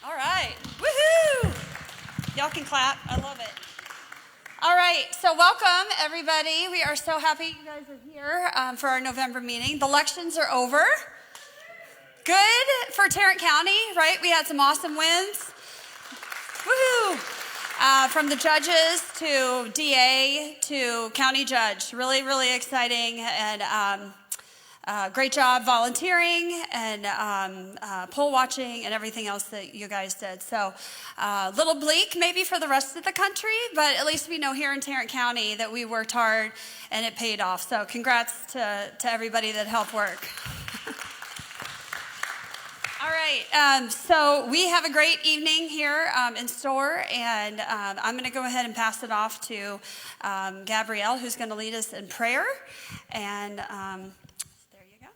All right. Woohoo! Y'all can clap. I love it. All right. So welcome, everybody. We are so happy you guys are here for our November meeting. The elections are over. Good for Tarrant County, right? We had some awesome wins. Woohoo! From the judges to DA to county judge. Really, really exciting. And great job volunteering and poll watching and everything else that you guys did. So a little bleak maybe for the rest of the country, but at least we know here in Tarrant County that we worked hard and it paid off. So congrats to everybody that helped work. All right, so we have a great evening here in store, and I'm going to go ahead and pass it off to Gabrielle, who's going to lead us in prayer, and there you go.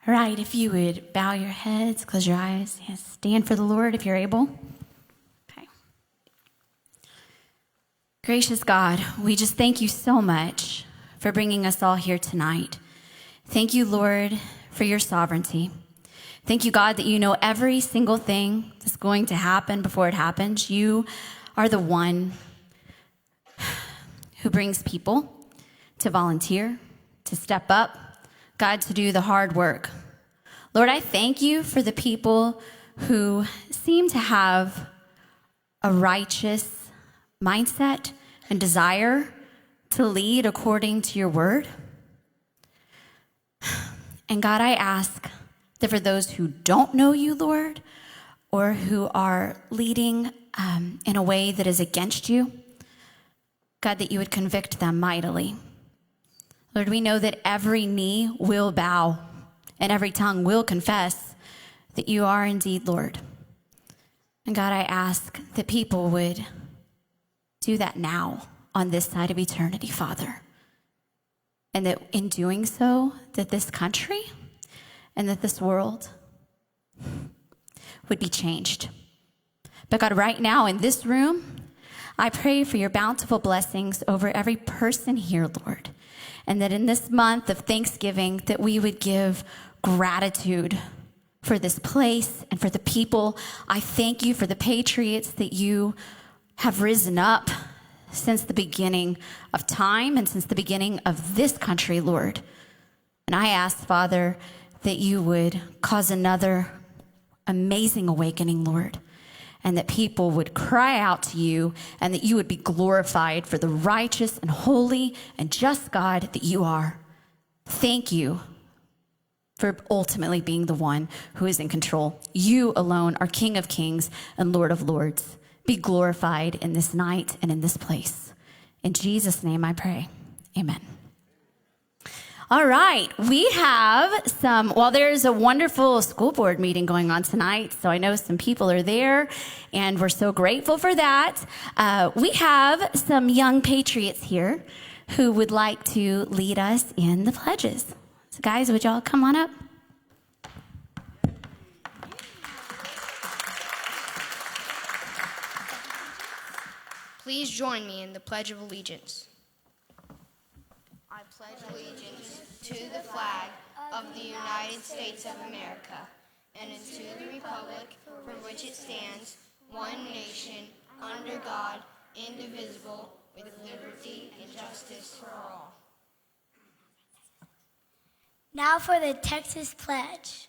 All right, if you would bow your heads, close your eyes, and stand for the Lord if you're able. Okay. Gracious God, we just thank you so much for bringing us all here tonight. Thank you, Lord, for your sovereignty. Thank you, God, that you know every single thing that's going to happen before it happens. You are the one who brings people to volunteer, to step up, God, to do the hard work. Lord, I thank you for the people who seem to have a righteous mindset and desire to lead according to your word. And God, I ask that for those who don't know you, Lord, or who are leading in a way that is against you, God, that you would convict them mightily. Lord, we know that every knee will bow and every tongue will confess that you are indeed Lord. And God, I ask that people would do that now on this side of eternity, Father. And that in doing so, that this country and that this world would be changed. But God, right now in this room, I pray for your bountiful blessings over every person here, Lord. And that in this month of Thanksgiving, that we would give gratitude for this place and for the people. I thank you for the patriots that you have risen up since the beginning of time and since the beginning of this country, Lord. And I ask, Father, that you would cause another amazing awakening, Lord, and that people would cry out to you and that you would be glorified for the righteous and holy and just God that you are. Thank you for ultimately being the one who is in control. You alone are King of Kings and Lord of Lords. Be glorified in this night and in this place. In Jesus' name I pray. Amen. All right, we have there's a wonderful school board meeting going on tonight, so I know some people are there, and we're so grateful for that. We have some young patriots here who would like to lead us in the pledges. So guys, would y'all come on up? Please join me in the Pledge of Allegiance. I pledge allegiance to the flag of the United States of America and to the republic for which it stands, one nation, under God, indivisible, with liberty and justice for all. Now for the Texas Pledge.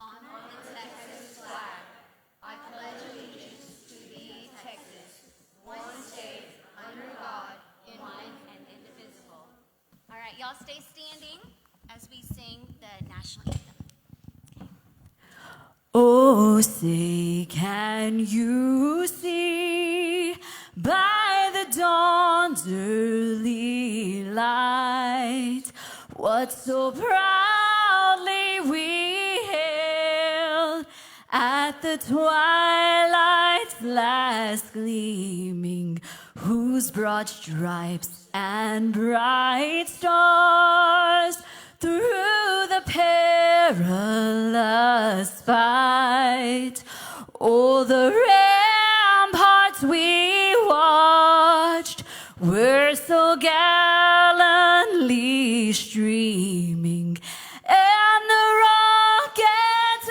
On the Texas flag, I pledge allegiance to thee, Texas, one state, under God, one and indivisible. All right, y'all stay standing as we sing the national anthem. Okay. Oh, say, can you see by the dawn's early light what so proudly we hailed at the twilight's last gleaming, whose broad stripes and bright stars through the perilous fight, oh, the ramparts we watched were so gallantly streaming, and the rockets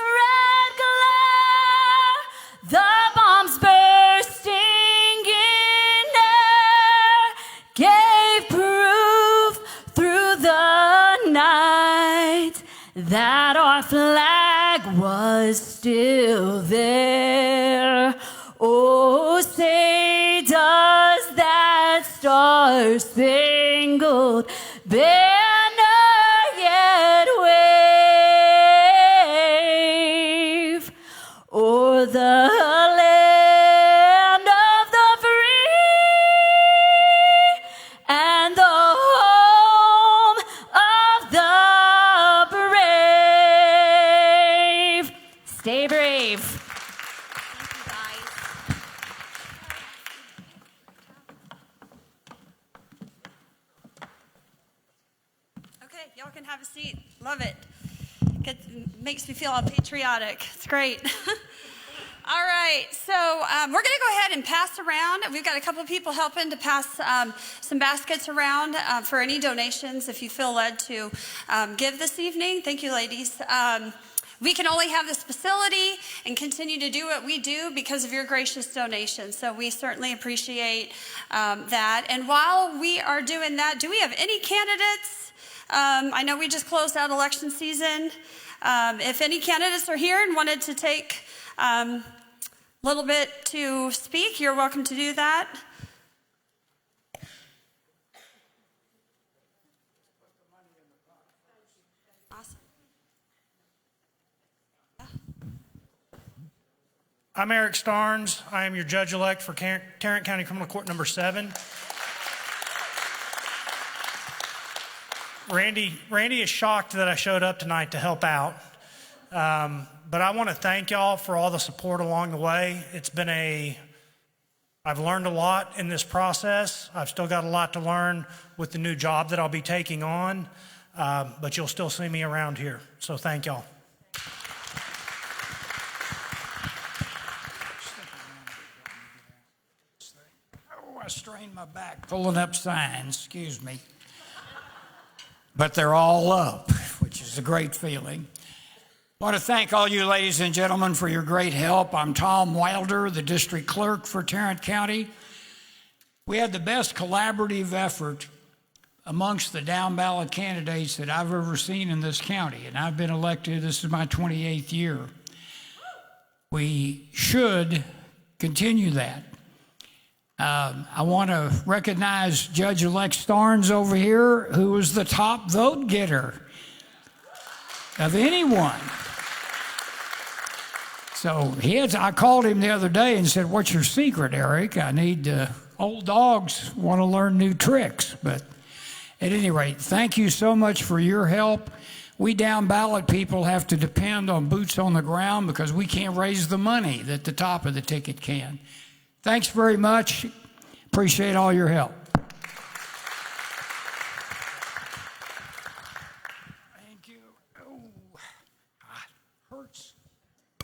that our flag was still there. Oh, say does that star-spangled banner yet wave o'er the land of the free and the home of the brave? Stay brave. Okay, y'all can have a seat. Love it. Makes me feel all patriotic. It's great. All right, so we're going to go ahead and pass around. We've got a couple of people helping to pass some baskets around for any donations if you feel led to give this evening. Thank you, ladies. We can only have this facility and continue to do what we do because of your gracious donations. So we certainly appreciate that. And while we are doing that, do we have any candidates? I know we just closed out election season. If any candidates are here and wanted to take a little bit to speak, you're welcome to do that. Awesome. I'm Eric Starnes. I am your judge-elect for Tarrant County Criminal Court number 7. Randy is shocked that I showed up tonight to help out. But I want to thank y'all for all the support along the way. I've learned a lot in this process. I've still got a lot to learn with the new job that I'll be taking on. But you'll still see me around here. So thank y'all. Oh, I strained my back pulling up signs, excuse me. But they're all up, which is a great feeling. I want to thank all you ladies and gentlemen for your great help. I'm Tom Wilder, the district clerk for Tarrant County. We had the best collaborative effort amongst the down ballot candidates that I've ever seen in this county, and I've been elected, this is my 28th year. We should continue that. I want to recognize Judge-elect Starnes over here, who was the top vote getter of anyone. So I called him the other day and said, "What's your secret, Eric? I need old dogs want to learn new tricks." But at any rate, thank you so much for your help. We down ballot people have to depend on boots on the ground because we can't raise the money that the top of the ticket can. Thanks very much. Appreciate all your help. Thank you. Oh, hurts.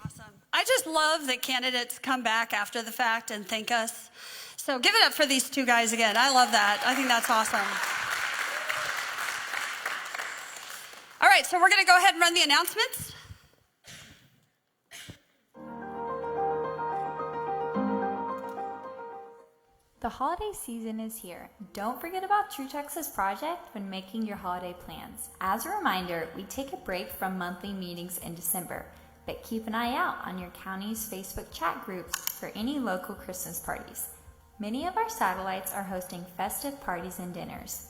Awesome. I just love that candidates come back after the fact and thank us. So give it up for these two guys again. I love that. I think that's awesome. All right, so we're going to go ahead and run the announcements. The holiday season is here. Don't forget about True Texas Project when making your holiday plans. As a reminder, we take a break from monthly meetings in December, but keep an eye out on your county's Facebook chat groups for any local Christmas parties. Many of our satellites are hosting festive parties and dinners.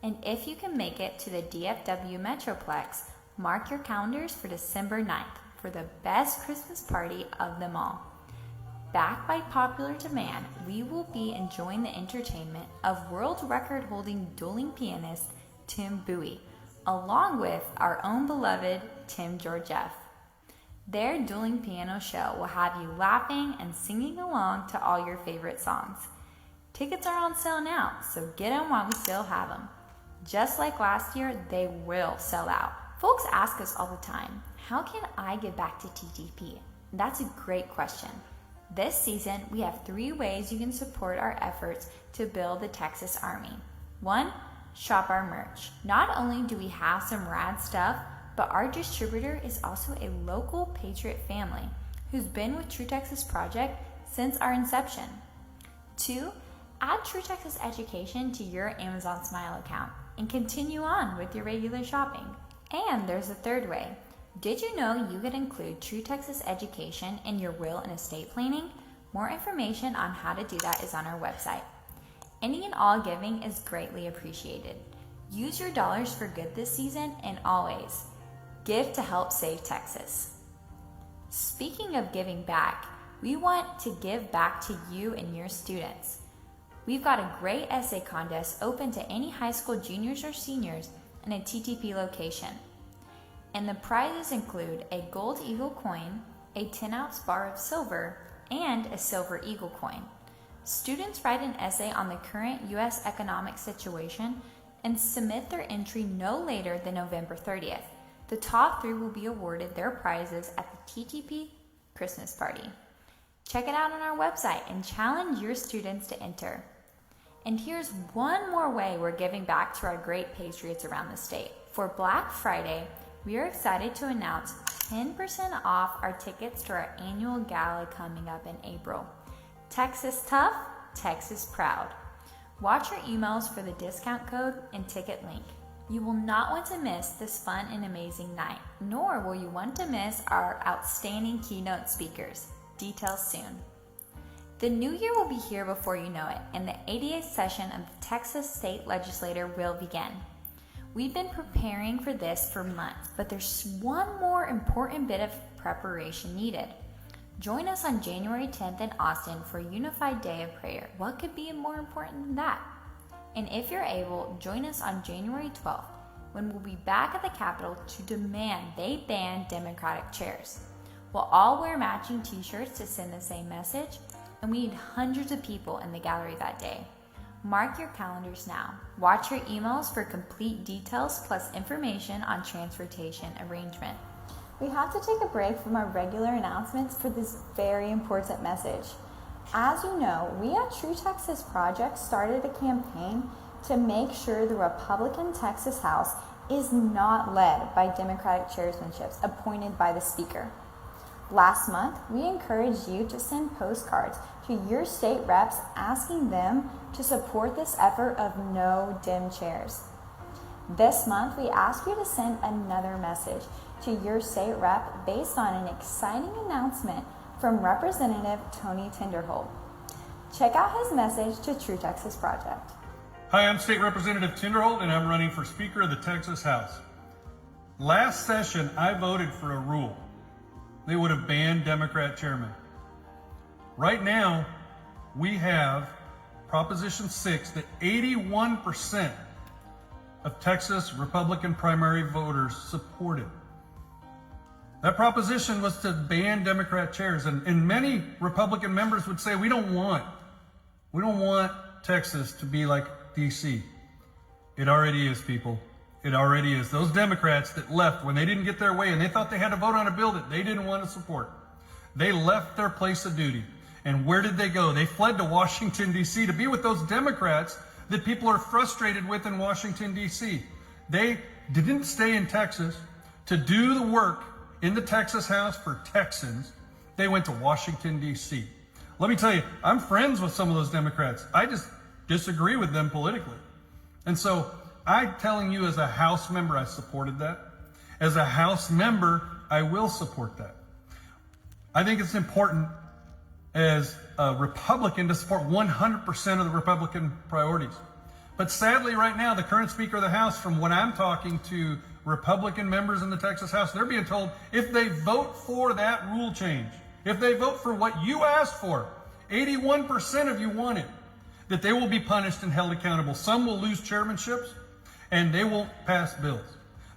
And if you can make it to the DFW Metroplex, mark your calendars for December 9th for the best Christmas party of them all. Backed by popular demand, we will be enjoying the entertainment of world record-holding dueling pianist Tim Bowie, along with our own beloved Tim Georgieff. Their dueling piano show will have you laughing and singing along to all your favorite songs. Tickets are on sale now, so get them while we still have them. Just like last year, they will sell out. Folks ask us all the time, how can I give back to TTP? That's a great question. This season, we have 3 ways you can support our efforts to build the Texas Army. 1, shop our merch. Not only do we have some rad stuff, but our distributor is also a local Patriot family who's been with True Texas Project since our inception. 2, add True Texas Education to your Amazon Smile account and continue on with your regular shopping. And there's a third way. Did you know you could include True Texas education in your will and estate planning? More information on how to do that is on our website. Any and all giving is greatly appreciated. Use your dollars for good this season and always give to help save Texas. Speaking of giving back, we want to give back to you and your students. We've got a great essay contest open to any high school juniors or seniors in a TTP location. And the prizes include a gold eagle coin, a 10-ounce bar of silver, and a silver eagle coin. Students write an essay on the current U.S. economic situation and submit their entry no later than November 30th. The top 3 will be awarded their prizes at the TTP Christmas party. Check it out on our website and challenge your students to enter. And here's one more way we're giving back to our great patriots around the state. For Black Friday, we are excited to announce 10% off our tickets to our annual gala coming up in April. Texas Tough, Texas Proud. Watch your emails for the discount code and ticket link. You will not want to miss this fun and amazing night, nor will you want to miss our outstanding keynote speakers. Details soon. The new year will be here before you know it, and the 88th session of the Texas State Legislature will begin. We've been preparing for this for months, but there's one more important bit of preparation needed. Join us on January 10th in Austin for a unified day of prayer. What could be more important than that? And if you're able, join us on January 12th, when we'll be back at the Capitol to demand they ban Democratic chairs. We'll all wear matching t-shirts to send the same message, and we need hundreds of people in the gallery that day. Mark your calendars now. Watch your emails for complete details plus information on transportation arrangement. We have to take a break from our regular announcements for this very important message. As you know, we at True Texas Project started a campaign to make sure the Republican Texas House is not led by Democratic chairmanships appointed by the Speaker. Last month, we encouraged you to send postcards to your state reps asking them to support this effort of no Dem chairs. This month, we ask you to send another message to your state rep based on an exciting announcement from Representative Tony Tinderholt. Check out his message to True Texas Project. Hi, I'm State Representative Tinderholt, and I'm running for Speaker of the Texas House. Last session, I voted for a rule. They would have banned Democrat chairmen. Right now, we have Proposition 6 that 81% of Texas Republican primary voters supported. That proposition was to ban Democrat chairs, and many Republican members would say, we don't want Texas to be like DC. It already is, people. It already is. Those Democrats that left when they didn't get their way and they thought they had to vote on a bill that they didn't want to support, they left their place of duty. And where did they go? They fled to Washington, D.C. to be with those Democrats that people are frustrated with in Washington, D.C. They didn't stay in Texas to do the work in the Texas House for Texans. They went to Washington, D.C. Let me tell you, I'm friends with some of those Democrats. I just disagree with them politically. And so I'm telling you as a House member, I supported that. As a House member, I will support that. I think it's important as a Republican to support 100% of the Republican priorities. But sadly, right now, the current Speaker of the House, from when I'm talking to Republican members in the Texas House, they're being told if they vote for that rule change, if they vote for what you asked for, 81% of you wanted, that they will be punished and held accountable. Some will lose chairmanships, and they won't pass bills.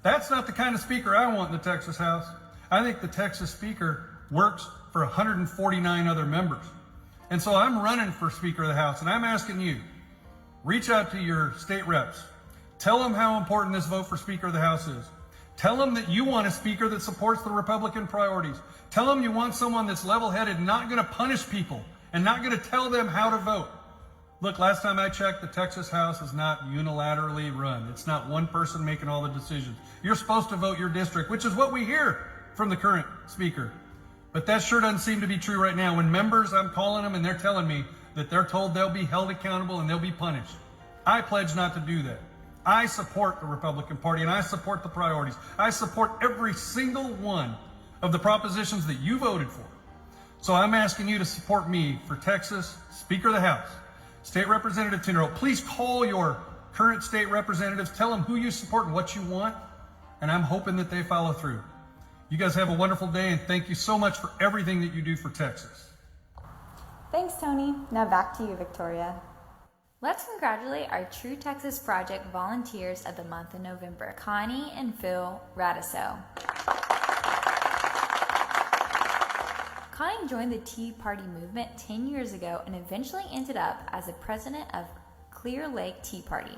That's not the kind of speaker I want in the Texas House. I think the Texas Speaker works for 149 other members. And so I'm running for Speaker of the House, and I'm asking you, reach out to your state reps. Tell them how important this vote for Speaker of the House is. Tell them that you want a speaker that supports the Republican priorities. Tell them you want someone that's level-headed, not going to punish people, and not going to tell them how to vote. Look, last time I checked, the Texas House is not unilaterally run. It's not one person making all the decisions. You're supposed to vote your district, which is what we hear from the current speaker. But that sure doesn't seem to be true right now. When members, I'm calling them and they're telling me that they're told they'll be held accountable and they'll be punished. I pledge not to do that. I support the Republican Party and I support the priorities. I support every single one of the propositions that you voted for. So I'm asking you to support me for Texas, Speaker of the House, State Representative Tinderholt. Please call your current state representatives, tell them who you support and what you want, and I'm hoping that they follow through. You guys have a wonderful day, and thank you so much for everything that you do for Texas. Thanks, Tony. Now back to you, Victoria. Let's congratulate our True Texas Project volunteers of the month of November, Connie and Phil Radiso. Connie joined the Tea Party movement 10 years ago and eventually ended up as the president of Clear Lake Tea Party.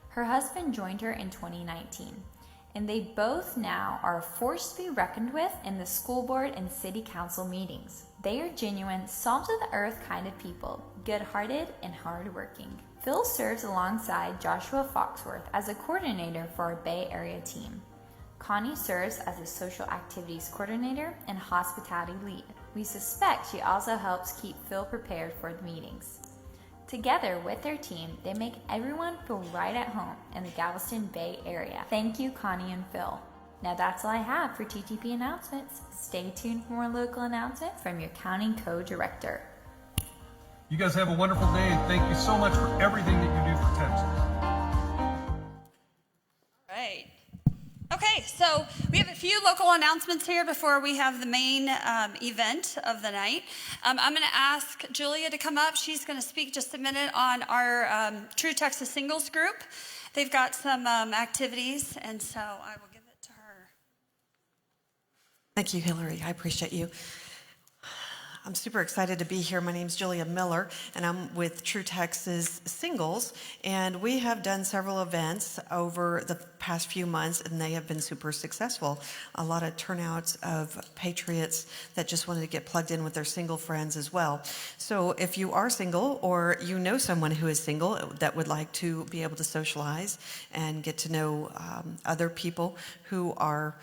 Her husband joined her in 2019, and they both now are a force to be reckoned with in the school board and city council meetings. They are genuine, salt-of-the-earth kind of people, good-hearted and hard-working. Phil serves alongside Joshua Foxworth as a coordinator for our Bay Area team. Connie serves as a social activities coordinator and hospitality lead. We suspect she also helps keep Phil prepared for the meetings. Together with their team, they make everyone feel right at home in the Galveston Bay Area. Thank you, Connie and Phil. Now that's all I have for TTP announcements. Stay tuned for more local announcements from your county co-director. You guys have a wonderful day, and thank you so much for everything that you do for Texas. Right. Okay, so we have a few local announcements here before we have the main event of the night. I'm going to ask Julia to come up. She's going to speak just a minute on our True Texas Singles group. They've got some activities, and so I will give it to her. Thank you, Hillary. I appreciate you. I'm super excited to be here. My name's Julia Miller, and I'm with True Texas Singles, and we have done several events over the past few months, and they have been super successful. A lot of turnouts of patriots that just wanted to get plugged in with their single friends as well. So if you are single, or you know someone who is single that would like to be able to socialize and get to know other people who are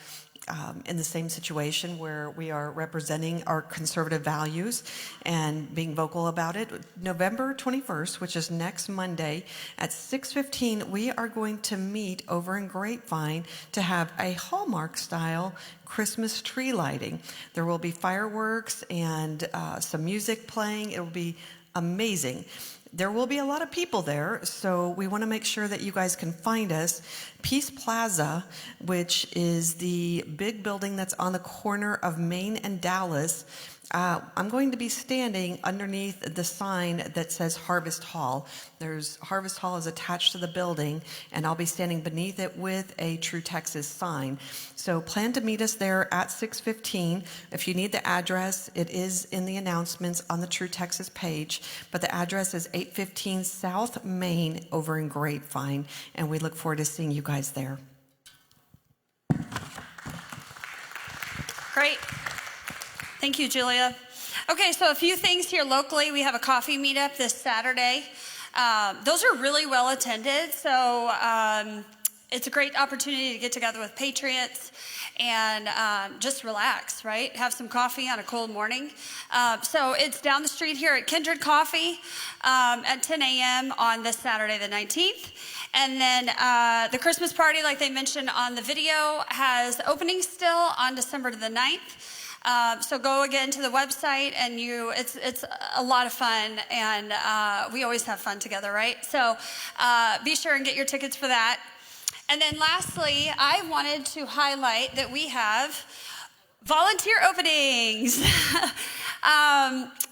in the same situation where we are representing our conservative values and being vocal about it. November 21st, which is next Monday at 6:15, we are going to meet over in Grapevine to have a Hallmark-style Christmas tree lighting. There will be fireworks and some music playing. It will be amazing. There will be a lot of people there, so we want to make sure that you guys can find us. Peace Plaza, which is the big building that's on the corner of Main and Dallas. I'm going to be standing underneath the sign that says Harvest Hall. Harvest Hall is attached to the building, and I'll be standing beneath it with a True Texas sign. So plan to meet us there at 6:15. If you need the address, it is in the announcements on the True Texas page, but the address is 815 South Main over in Grapevine, and we look forward to seeing you guys there. Great. Thank you, Julia. Okay, so a few things here locally. We have a coffee meetup this Saturday. Those are really well attended, so it's a great opportunity to get together with patriots and just relax, right? Have some coffee on a cold morning. So it's down the street here at Kindred Coffee at 10 a.m. on this Saturday, the 19th. And then the Christmas party, like they mentioned on the video, has openings still on December the 9th. So go again to the website, and it's a lot of fun, and we always have fun together, right? So be sure and get your tickets for that. And then lastly, I wanted to highlight that we have volunteer openings.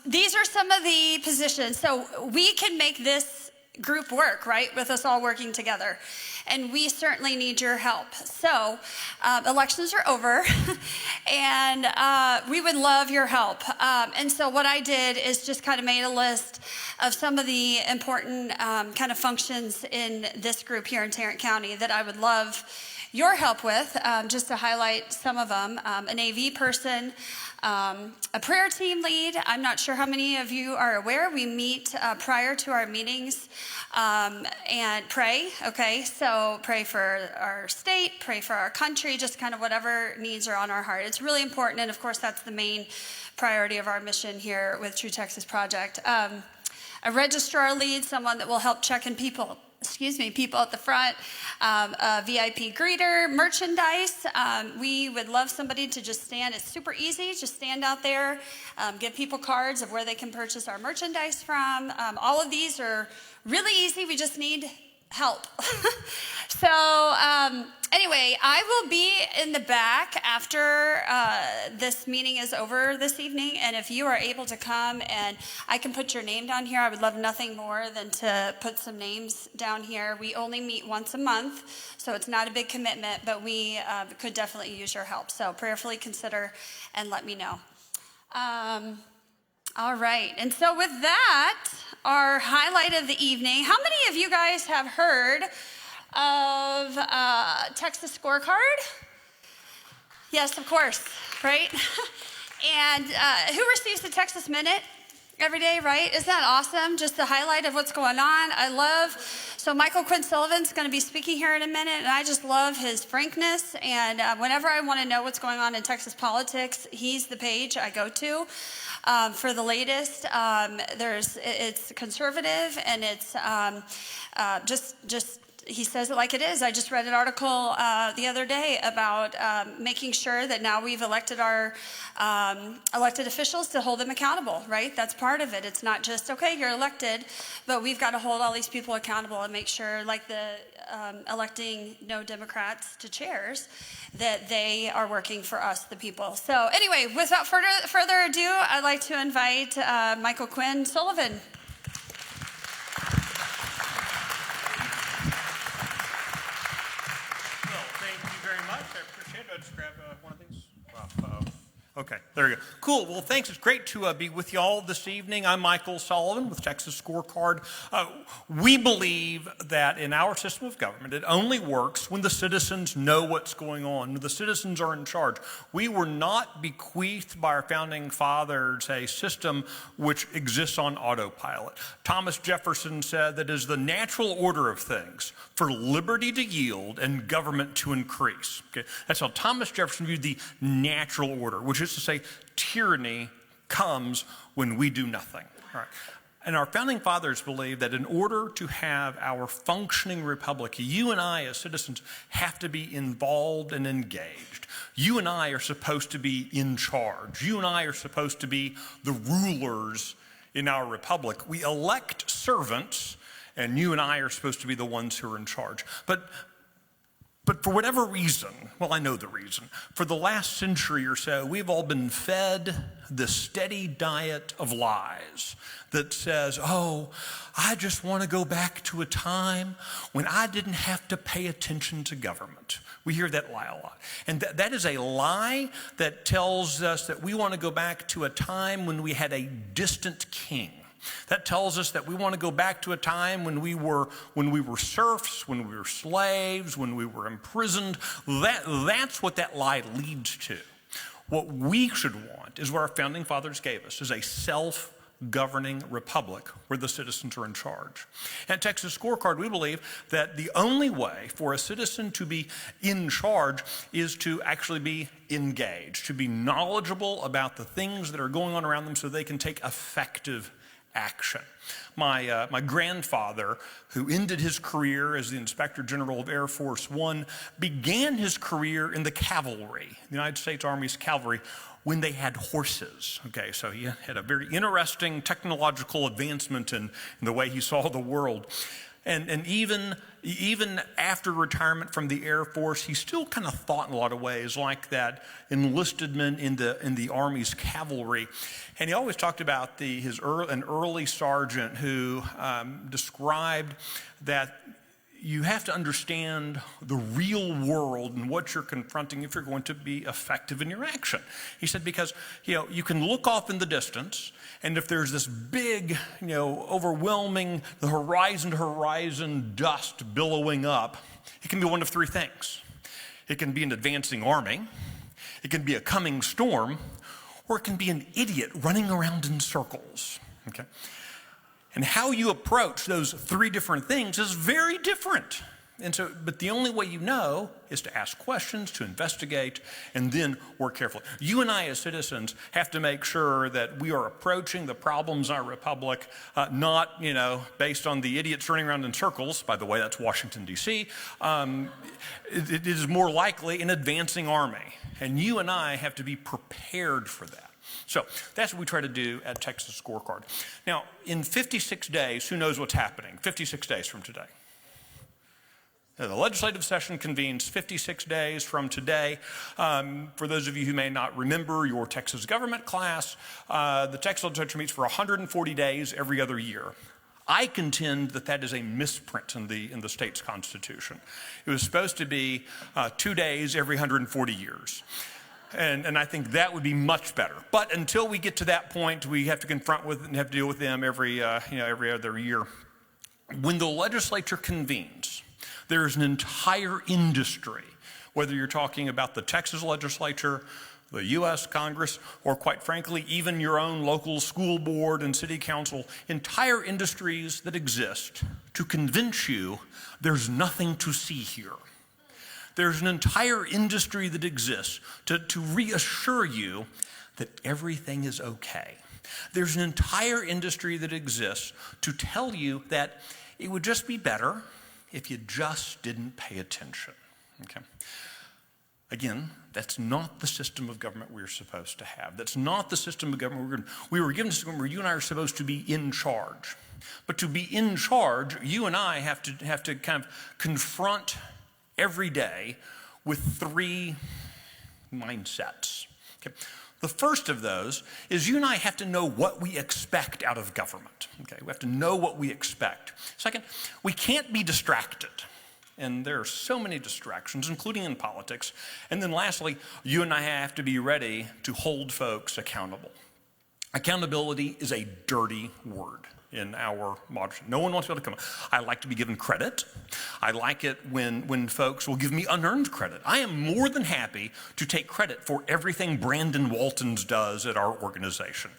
These are some of the positions. So we can make this group work, right, with us all working together. And we certainly need your help. So elections are over, and we would love your help. And so what I did is just kind of made a list of some of the important kind of functions in this group here in Tarrant County that I would love your help with, just to highlight some of them. An AV person, a prayer team lead. I'm not sure how many of you are aware. We meet prior to our meetings and pray, okay? So pray for our state, pray for our country, just kind of whatever needs are on our heart. It's really important, and of course that's the main priority of our mission here with True Texas Project. A registrar lead, someone that will help check in people at the front, a VIP greeter, merchandise. We would love somebody to just stand. It's super easy. Just stand out there, give people cards of where they can purchase our merchandise from. All of these are really easy. We just need help. So anyway, I will be in the back after this meeting is over this evening, and if you are able to come and I can put your name down here, I would love nothing more than to put some names down here. We only meet once a month, so it's not a big commitment, but we could definitely use your help. So prayerfully consider and let me know. All right, and so with that, our highlight of the evening, how many of you guys have heard of Texas Scorecard? Yes, of course, right? And who receives the Texas Minute every day, right? Isn't that awesome? Just the highlight of what's going on. So Michael Quinn Sullivan's going to be speaking here in a minute, and I just love his frankness. And whenever I want to know what's going on in Texas politics, he's the page I go to. For the latest, it's conservative, and it's just he says it like it is. I just read an article the other day about making sure that now we've elected our elected officials to hold them accountable, right? That's part of it. It's not just, okay, you're elected, but we've got to hold all these people accountable and make sure, like the electing no Democrats to chairs, that they are working for us, the people. So anyway, without further ado, I'd like to invite Michael Quinn Sullivan. Just grab one of these. Okay, there you go. Cool. Well, thanks. It's great to be with you all this evening. I'm Michael Sullivan with Texas Scorecard. We believe that in our system of government, it only works when the citizens know what's going on, when the citizens are in charge. We were not bequeathed by our founding fathers a system which exists on autopilot. Thomas Jefferson said that it is the natural order of things for liberty to yield and government to increase. Okay? That's how Thomas Jefferson viewed the natural order, which is to say tyranny comes when we do nothing. All right. And our founding fathers believed that in order to have our functioning republic, you and I as citizens have to be involved and engaged. You and I are supposed to be in charge. You and I are supposed to be the rulers in our republic. We elect servants, and you and I are supposed to be the ones who are in charge. But for whatever reason, well, I know the reason, for the last century or so, we've all been fed the steady diet of lies that says, oh, I just want to go back to a time when I didn't have to pay attention to government. We hear that lie a lot. And that is a lie that tells us that we want to go back to a time when we had a distant king. That tells us that we want to go back to a time when we were serfs, when we were slaves, when we were imprisoned. That's what that lie leads to. What we should want is what our founding fathers gave us, is a self-governing republic where the citizens are in charge. At Texas Scorecard, we believe that the only way for a citizen to be in charge is to actually be engaged, to be knowledgeable about the things that are going on around them so they can take effective action. My grandfather, who ended his career as the Inspector General of Air Force One, began his career in the cavalry, the United States Army's cavalry, when they had horses. Okay, so he had a very interesting technological advancement in the way he saw the world. And even after retirement from the Air Force, he still kind of thought in a lot of ways like that enlisted men in the Army's cavalry. And he always talked about an early sergeant who described that you have to understand the real world and what you're confronting if you're going to be effective in your action. He said, because you can look off in the distance, and if there's this big, overwhelming, the horizon to horizon dust billowing up, it can be one of three things. It can be an advancing army, it can be a coming storm, or it can be an idiot running around in circles. Okay? And how you approach those three different things is very different And so, but the only way you know is to ask questions, to investigate, and then work carefully. You and I as citizens have to make sure that we are approaching the problems in our republic, not, based on the idiots running around in circles. By the way, that's Washington, D.C. It is more likely an advancing army. And you and I have to be prepared for that. So that's what we try to do at Texas Scorecard. Now, in 56 days, who knows what's happening? 56 days from today. The legislative session convenes 56 days from today. For those of you who may not remember your Texas government class, the Texas legislature meets for 140 days every other year. I contend that that is a misprint in the state's constitution. It was supposed to be 2 days every 140 years. And I think that would be much better. But until we get to that point, we have to confront with and have to deal with them every other year. When the legislature convenes, there is an entire industry, whether you're talking about the Texas legislature, the U.S. Congress, or quite frankly, even your own local school board and city council, entire industries that exist to convince you there's nothing to see here. There's an entire industry that exists to reassure you that everything is okay. There's an entire industry that exists to tell you that it would just be better if you just didn't pay attention, okay? Again, that's not the system of government we're supposed to have. That's not the system of government we were given a system where you and I are supposed to be in charge. But to be in charge, you and I have to kind of confront every day with 3 mindsets, okay? The first of those is you and I have to know what we expect out of government. Okay, we have to know what we expect. Second, we can't be distracted. And there are so many distractions, including in politics. And then lastly, you and I have to be ready to hold folks accountable. Accountability is a dirty word in our modern. No one wants to be able to come. I like to be given credit. I like it when folks will give me unearned credit. I am more than happy to take credit for everything Brandon Waltons does at our organization.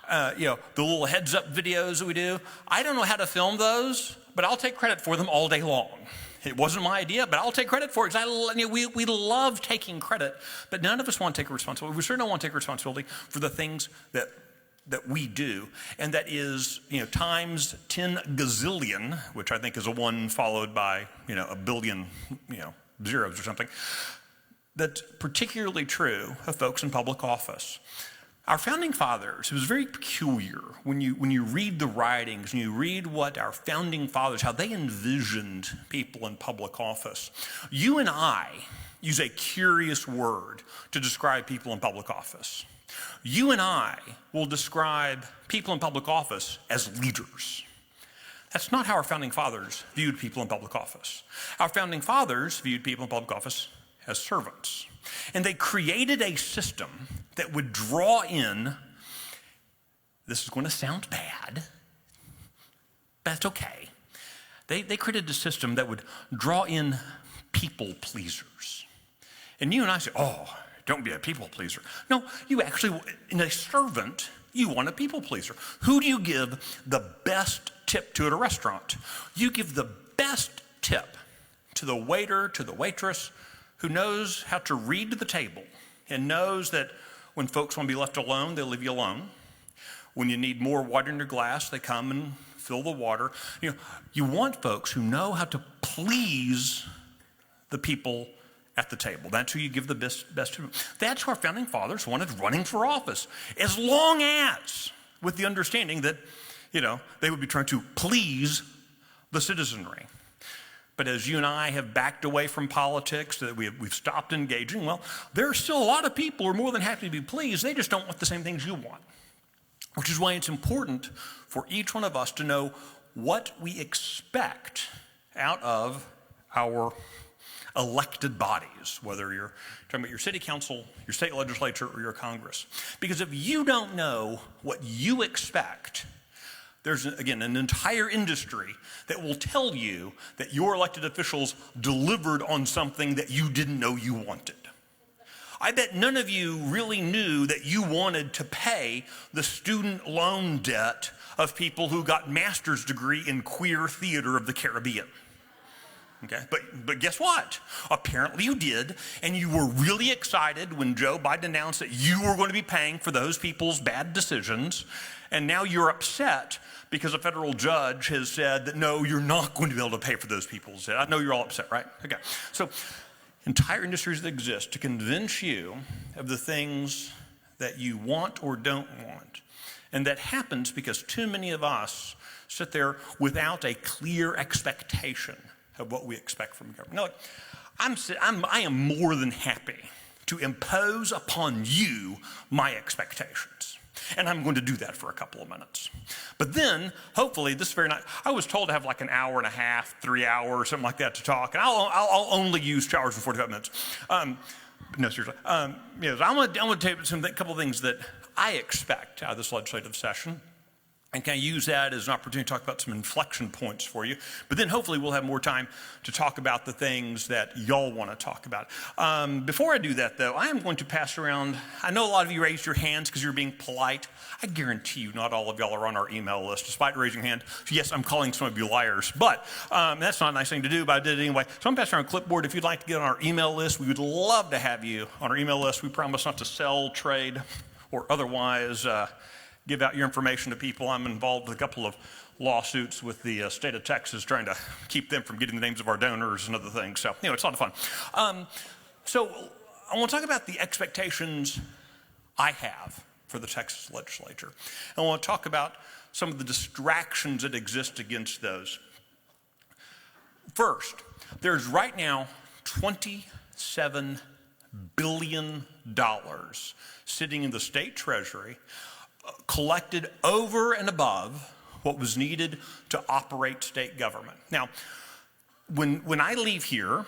The little heads up videos that we do, I don't know how to film those, but I'll take credit for them all day long. It wasn't my idea, but I'll take credit for it because we love taking credit, but none of us want to take responsibility. We certainly don't want to take responsibility for the things that we do, and that is, times 10 gazillion, which I think is a 1 followed by, a billion, zeros or something. That's particularly true of folks in public office. Our founding fathers, it was very peculiar when you read the writings and you read what our founding fathers, how they envisioned people in public office. You and I use a curious word to describe people in public office. You and I will describe people in public office as leaders. That's not how our founding fathers viewed people in public office. Our founding fathers viewed people in public office as servants. And they created a system that would draw in, this is going to sound bad, but it's okay. They created a system that would draw in people pleasers. And you and I say, oh, don't be a people pleaser. No, you actually, in a servant, you want a people pleaser. Who do you give the best tip to at a restaurant? You give the best tip to the waiter, to the waitress, who knows how to read the table and knows that when folks want to be left alone, they leave you alone. When you need more water in your glass, they come and fill the water. You want folks who know how to please the people at the table. That's who you give the best to. That's who our founding fathers wanted running for office, as long as with the understanding that, they would be trying to please the citizenry. But as you and I have backed away from politics, that we've stopped engaging, well, there are still a lot of people who are more than happy to be pleased. They just don't want the same things you want, which is why it's important for each one of us to know what we expect out of our elected bodies, whether you're talking about your city council, your state legislature, or your Congress. Because if you don't know what you expect, there's, again, an entire industry that will tell you that your elected officials delivered on something that you didn't know you wanted. I bet none of you really knew that you wanted to pay the student loan debt of people who got master's degree in queer theater of the Caribbean. Okay, but guess what? Apparently you did, and you were really excited when Joe Biden announced that you were going to be paying for those people's bad decisions, and now you're upset because a federal judge has said that no, you're not going to be able to pay for those people's. I know you're all upset, right? Okay, so entire industries that exist to convince you of the things that you want or don't want, and that happens because too many of us sit there without a clear expectation of what we expect from government. Now, look, I am more than happy to impose upon you my expectations. And I'm going to do that for a couple of minutes. But then, hopefully, this very night, I was told to have like an hour and a half, 3 hours, something like that to talk. And I'll only use 2 hours and 45 minutes. No, seriously. Yes, I'm going to tell you a couple of things that I expect out of this legislative session. And can I use that as an opportunity to talk about some inflection points for you? But then hopefully we'll have more time to talk about the things that y'all want to talk about. Before I do that, though, I am going to pass around. I know a lot of you raised your hands because you're being polite. I guarantee you not all of y'all are on our email list, despite raising your hand. So yes, I'm calling some of you liars, but that's not a nice thing to do, but I did it anyway. So I'm passing around a clipboard. If you'd like to get on our email list, we would love to have you on our email list. We promise not to sell, trade, or otherwise give out your information to people. I'm involved with a couple of lawsuits with the state of Texas trying to keep them from getting the names of our donors and other things. So, it's a lot of fun. So I want to talk about the expectations I have for the Texas legislature. I want to talk about some of the distractions that exist against those. First, there's right now $27 billion sitting in the state treasury collected over and above what was needed to operate state government. Now, when I leave here,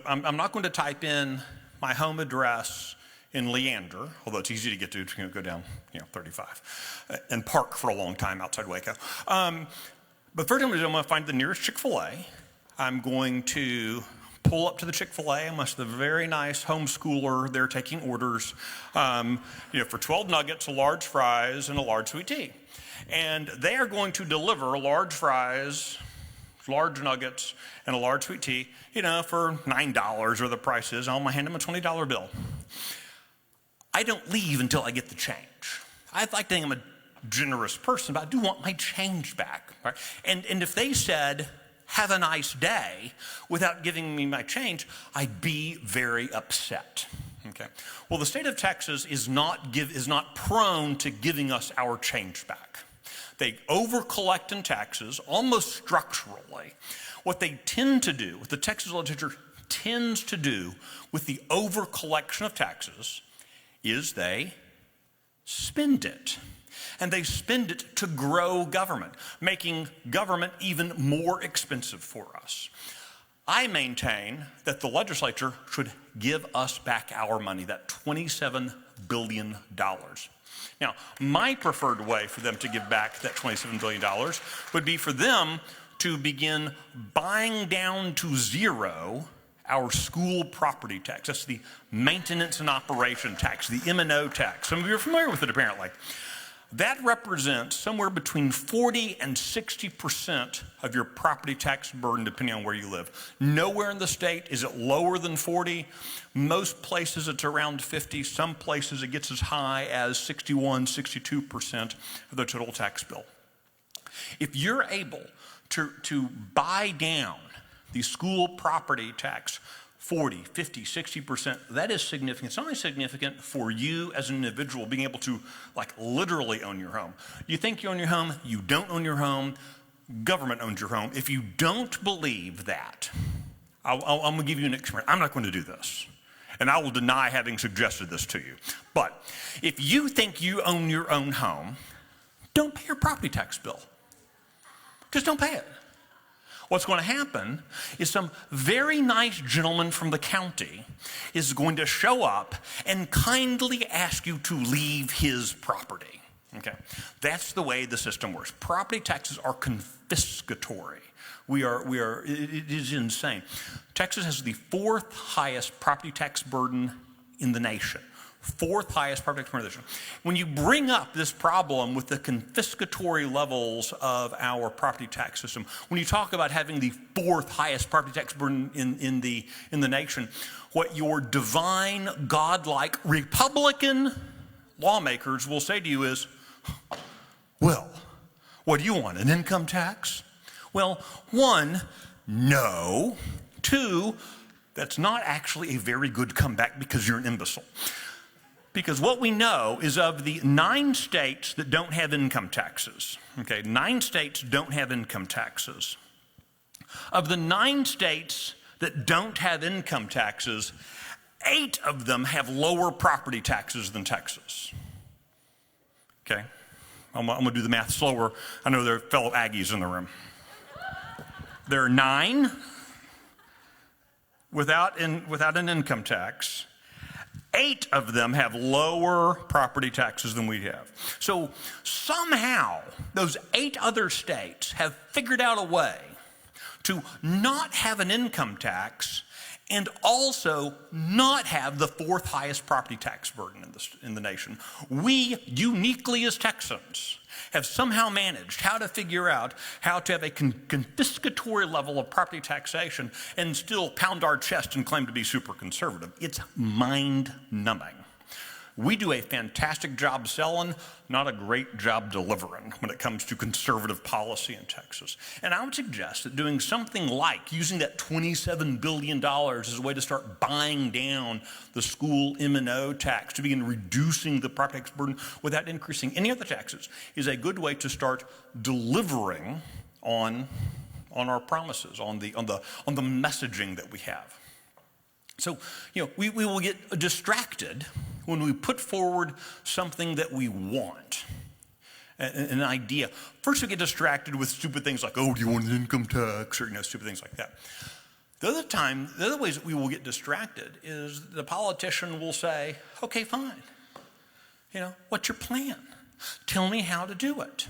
I'm not going to type in my home address in Leander, although it's easy to get to, go down 35 and park for a long time outside Waco. But first I'm going to find the nearest Chick-fil-A. I'm going to pull up to the Chick-fil-A. I'm with the very nice homeschooler there taking orders, for 12 nuggets, a large fries, and a large sweet tea. And they are going to deliver large fries, large nuggets, and a large sweet tea, for $9 or the price is. I'm going to hand them a $20 bill. I don't leave until I get the change. I'd like to think I'm a generous person, but I do want my change back. Right? And if they said, have a nice day, without giving me my change, I'd be very upset. Okay. Well, the state of Texas is not prone to giving us our change back. They over-collect in taxes almost structurally. What they tend to do, what the Texas legislature tends to do with the over-collection of taxes is they spend it. And they spend it to grow government, making government even more expensive for us. I maintain that the legislature should give us back our money, that $27 billion. Now, my preferred way for them to give back that $27 billion would be for them to begin buying down to zero our school property tax. That's the maintenance and operation tax, the M&O tax. Some of you are familiar with it, apparently. That represents somewhere between 40 and 60% of your property tax burden, depending on where you live. Nowhere in the state is it lower than 40. Most places it's around 50. Some places it gets as high as 61, 62% of the total tax bill. If you're able to buy down the school property tax 40, 50, 60%, that is significant. It's not only significant for you as an individual being able to literally own your home. You think you own your home, you don't own your home, government owns your home. If you don't believe that, I'm going to give you an experiment. I'm not going to do this, and I will deny having suggested this to you. But if you think you own your own home, don't pay your property tax bill. Just don't pay it. What's going to happen is some very nice gentleman from the county is going to show up and kindly ask you to leave his property. Okay, that's the way the system works. Property taxes are confiscatory. It is insane. Texas has the 4th highest property tax burden in the nation. Fourth highest property tax burden in the nation. When you bring up this problem with the confiscatory levels of our property tax system, when you talk about having the fourth highest property tax burden in the nation, what your divine, godlike Republican lawmakers will say to you is, well, what do you want, an income tax? Well, one, no. Two, that's not actually a very good comeback because you're an imbecile. Because what we know is of the 9 states that don't have income taxes, okay, 9 states don't have income taxes. Of the 9 states that don't have income taxes, 8 of them have lower property taxes than Texas. Okay, I'm gonna do the math slower. I know there are fellow Aggies in the room. There are 9 without an income tax. 8 of them have lower property taxes than we have. So somehow those 8 other states have figured out a way to not have an income tax and also not have the 4th highest property tax burden in the nation. We, uniquely as Texans, have somehow managed how to figure out how to have a confiscatory level of property taxation and still pound our chest and claim to be super conservative. It's mind-numbing. We do a fantastic job selling, not a great job delivering when it comes to conservative policy in Texas. And I would suggest that doing something like using that $27 billion as a way to start buying down the school M&O tax to begin reducing the property tax burden without increasing any other taxes is a good way to start delivering on our promises, on the messaging that we have. So, we will get distracted when we put forward something that we want, an idea. First, we get distracted with stupid things like, oh, do you want an income tax, or stupid things like that. The other ways that we will get distracted is the politician will say, okay, fine. What's your plan? Tell me how to do it.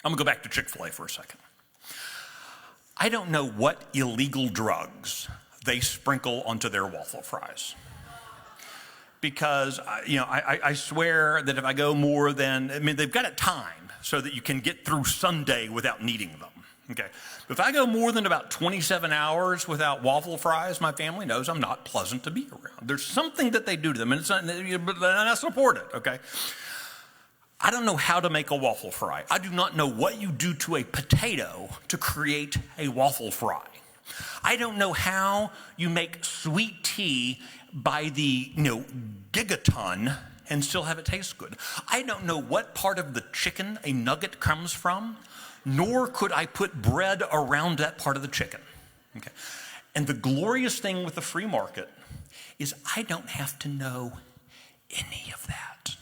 I'm gonna go back to Chick-fil-A for a second. I don't know what illegal drugs they sprinkle onto their waffle fries. Because, I swear that if I go more than, they've got it timed so that you can get through Sunday without needing them, okay? But if I go more than about 27 hours without waffle fries, my family knows I'm not pleasant to be around. There's something that they do to them, and I support it, okay? I don't know how to make a waffle fry. I do not know what you do to a potato to create a waffle fry. I don't know how you make sweet tea by the gigaton and still have it taste good. I don't know what part of the chicken a nugget comes from, nor could I put bread around that part of the chicken. Okay. And the glorious thing with the free market is I don't have to know any of that.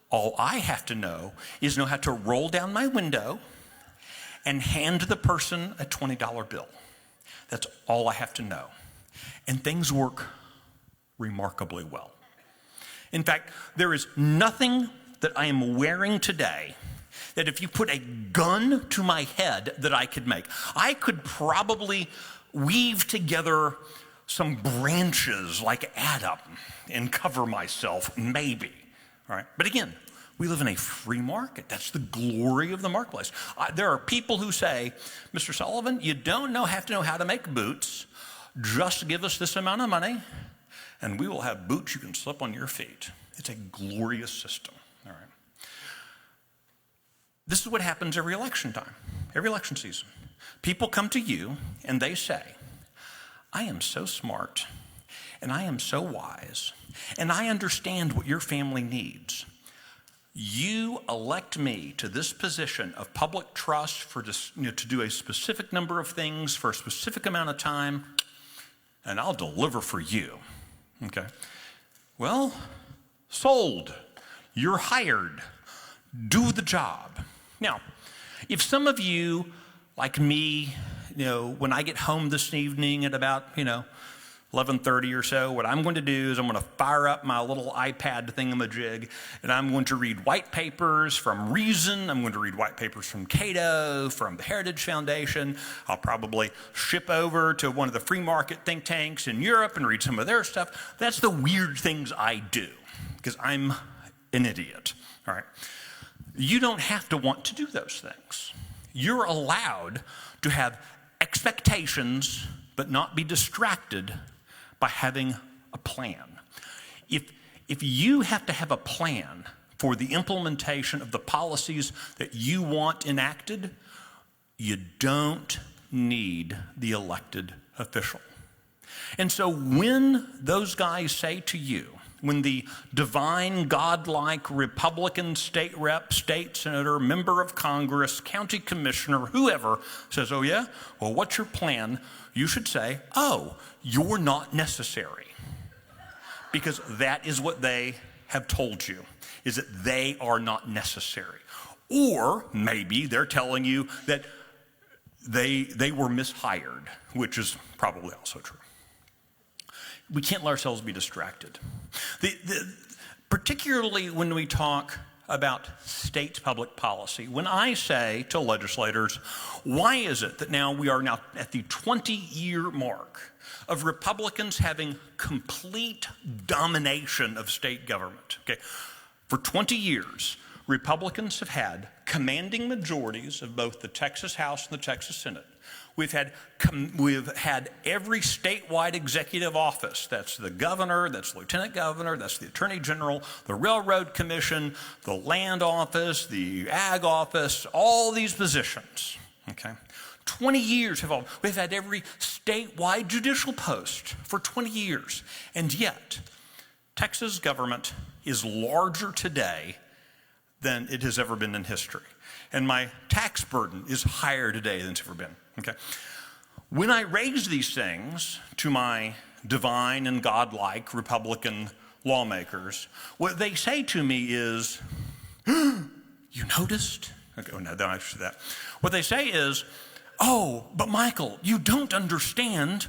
All I have to know is know how to roll down my window and hand the person a $20 bill. That's all I have to know. And things work remarkably well. In fact, there is nothing that I am wearing today that if you put a gun to my head that I could make. I could probably weave together some branches like Adam and cover myself, maybe. All right? But again, we live in a free market. That's the glory of the marketplace. There are people who say, Mr. Sullivan, you don't have to know how to make boots. Just give us this amount of money, and we will have boots you can slip on your feet. It's a glorious system. All right. This is what happens every election time, every election season. People come to you, and they say, I am so smart, and I am so wise, and I understand what your family needs. You elect me to this position of public trust to do a specific number of things for a specific amount of time, and I'll deliver for you. Okay? Well, sold. You're hired. Do the job. Now, if some of you, like me, when I get home this evening at about, 11:30 or so, what I'm going to do is I'm going to fire up my little iPad thingamajig, and I'm going to read white papers from Reason. I'm going to read white papers from Cato, from the Heritage Foundation. I'll probably ship over to one of the free market think tanks in Europe and read some of their stuff. That's the weird things I do, because I'm an idiot, all right? You don't have to want to do those things. You're allowed to have expectations, but not be distracted by having a plan. If you have to have a plan for the implementation of the policies that you want enacted, you don't need the elected official. And so when those guys say to you, when the divine, godlike Republican state rep, state senator, member of Congress, county commissioner, whoever says, oh yeah, well, what's your plan? You should say, oh, you're not necessary. Because that is what they have told you, is that they are not necessary. Or maybe they're telling you that they were mishired, which is probably also true. We can't let ourselves be distracted. Particularly when we talk about state public policy. When I say to legislators, why is it that now we are now at the 20-year mark of Republicans having complete domination of state government? Okay, for 20 years, Republicans have had commanding majorities of both the Texas House and the Texas Senate. We've had every statewide executive office. That's the governor, that's the lieutenant governor, that's the attorney general, the railroad commission, the land office, the ag office, all these positions, okay? 20 years we've had every statewide judicial post for 20 years. And yet, Texas government is larger today than it has ever been in history. And my tax burden is higher today than it's ever been, okay? When I raise these things to my divine and godlike Republican lawmakers, what they say to me is, you noticed? Okay, oh, no, don't actually that. What they say is, oh, but Michael, you don't understand.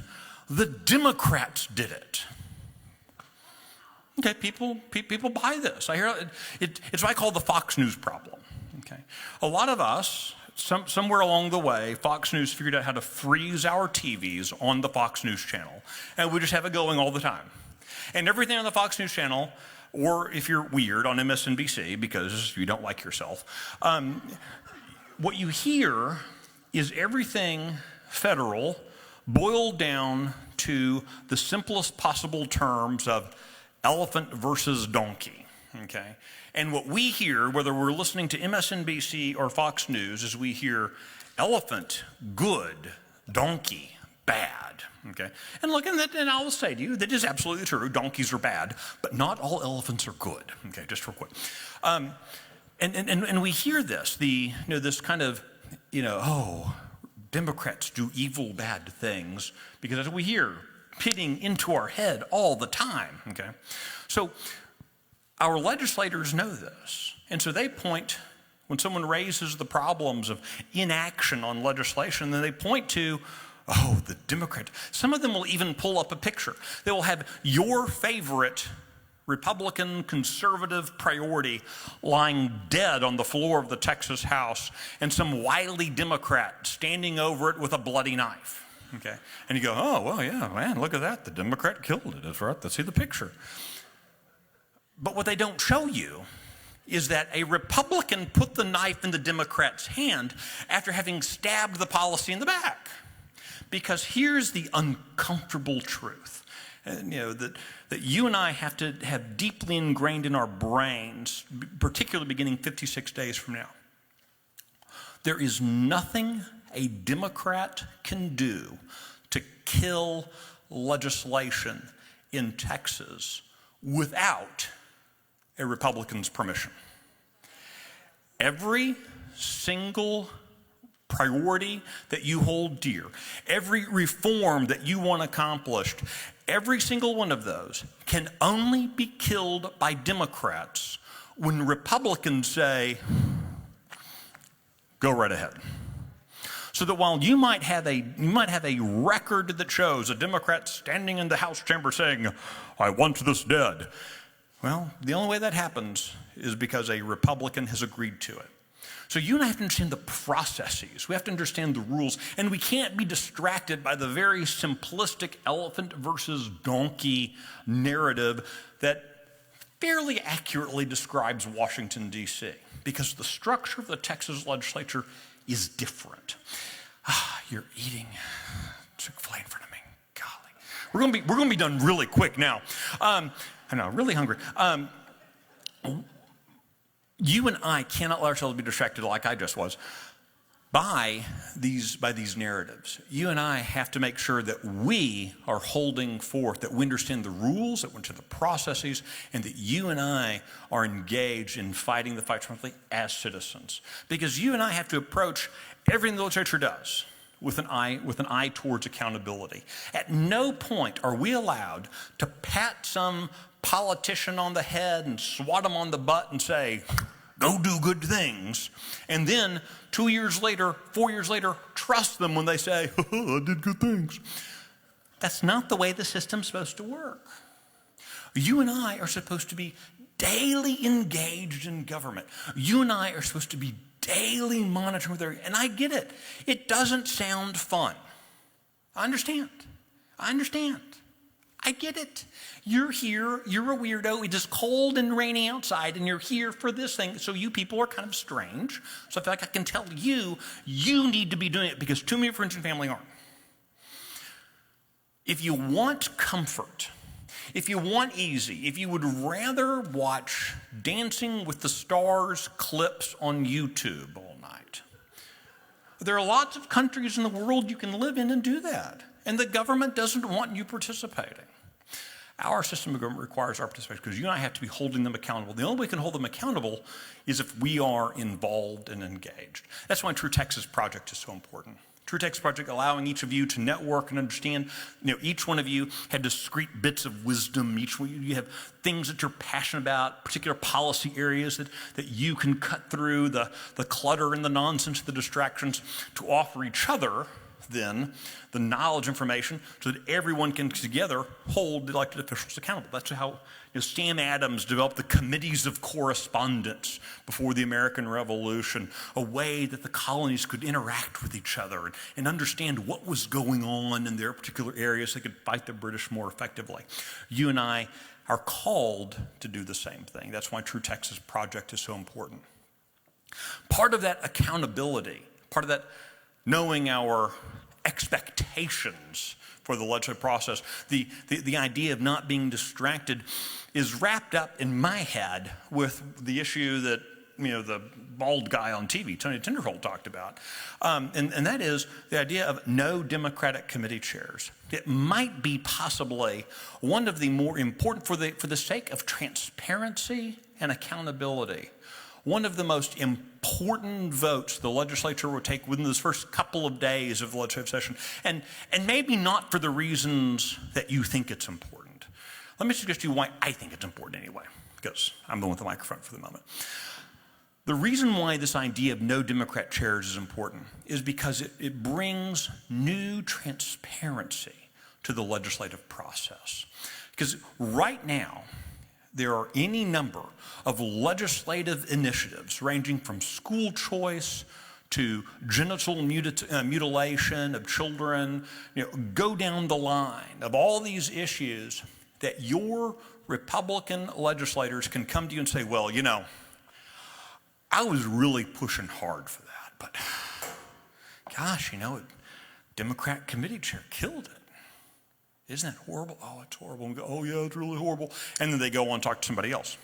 The Democrats did it. Okay, people buy this. I hear it's what I call the Fox News problem. Okay, a lot of us, somewhere along the way, Fox News figured out how to freeze our TVs on the Fox News channel, and we just have it going all the time. And everything on the Fox News channel, or if you're weird, on MSNBC, because you don't like yourself, what you hear is everything federal boiled down to the simplest possible terms of elephant versus donkey, okay? And what we hear, whether we're listening to MSNBC or Fox News, is we hear elephant, good, donkey, bad, okay? And look, and I will say to you, that is absolutely true. Donkeys are bad, but not all elephants are good, okay, just real quick. And we hear this, this kind of, oh, Democrats do evil, bad things, because that's what we hear pitting into our head all the time, okay? So our legislators know this, and so they point, when someone raises the problems of inaction on legislation, then they point to, oh, the Democrats. Some of them will even pull up a picture. They will have your favorite Republican conservative priority lying dead on the floor of the Texas House, and some wily Democrat standing over it with a bloody knife. Okay, and you go, oh, well, yeah, man, look at that. The Democrat killed it. That's right. Let's see the picture. But what they don't show you is that a Republican put the knife in the Democrat's hand after having stabbed the policy in the back. Because here's the uncomfortable truth, that you and I have to have deeply ingrained in our brains, particularly beginning 56 days from now. There is nothing a Democrat can do to kill legislation in Texas without a Republican's permission. Every single priority that you hold dear, every reform that you want accomplished, every single one of those can only be killed by Democrats when Republicans say, go right ahead. So that while you might have a record that shows a Democrat standing in the House chamber saying, "I want this dead," well, the only way that happens is because a Republican has agreed to it. So you and I have to understand the processes. We have to understand the rules. And we can't be distracted by the very simplistic elephant versus donkey narrative that fairly accurately describes Washington, D.C., because the structure of the Texas legislature is different. You're eating Chick-fil-A in front of me. Golly. We're gonna be done really quick now. I know, really hungry. You and I cannot let ourselves be distracted like I just was by these narratives. You and I have to make sure that we are holding forth, that we understand the rules, that we understand the processes, and that you and I are engaged in fighting the fight smartly as citizens. Because you and I have to approach everything the legislature does with an eye towards accountability. At no point are we allowed to pat some politician on the head and swat him on the butt and say, "Go do good things," and then 2 years later, 4 years later, trust them when they say, "I did good things." That's not the way the system's supposed to work. You and I are supposed to be daily engaged in government. You and I are supposed to be daily monitoring with everything. And I get it. It doesn't sound fun. I understand. I get it. You're here, you're a weirdo, it is cold and rainy outside, and you're here for this thing, so you people are kind of strange. So I feel like I can tell you, you need to be doing it because too many friends and family aren't. If you want comfort, if you want easy, if you would rather watch Dancing with the Stars clips on YouTube all night, there are lots of countries in the world you can live in and do that, and the government doesn't want you participating. Our system of government requires our participation because you and I have to be holding them accountable. The only way we can hold them accountable is if we are involved and engaged. That's why True Texas Project is so important. True Texas Project allowing each of you to network and understand. Each one of you have discrete bits of wisdom. Each one of you have things that you're passionate about, particular policy areas that you can cut through the clutter and the nonsense, the distractions, to offer each other then the knowledge, information, so that everyone can together hold elected officials accountable. That's how Sam Adams developed the committees of correspondence before the American Revolution, a way that the colonies could interact with each other and understand what was going on in their particular areas so they could fight the British more effectively. You and I are called to do the same thing. That's why True Texas Project is so important. Part of that accountability, part of that knowing our expectations for the legislative process, the idea of not being distracted is wrapped up in my head with the issue that the bald guy on TV, Tony Tinderholt, talked about. And that is the idea of no Democratic committee chairs. It might be possibly one of the more important, for the sake of transparency and accountability, one of the most important votes the legislature will take within those first couple of days of the legislative session, and maybe not for the reasons that you think it's important. Let me suggest to you why I think it's important anyway, because I'm the one with the microphone for the moment. The reason why this idea of no Democrat chairs is important is because it brings new transparency to the legislative process. Because right now, there are any number of legislative initiatives ranging from school choice to genital mutilation of children, go down the line of all these issues that your Republican legislators can come to you and say, well, I was really pushing hard for that, but gosh, a Democrat committee chair killed it. Isn't that horrible? Oh, it's horrible. And we go, oh, yeah, it's really horrible. And then they go on and talk to somebody else.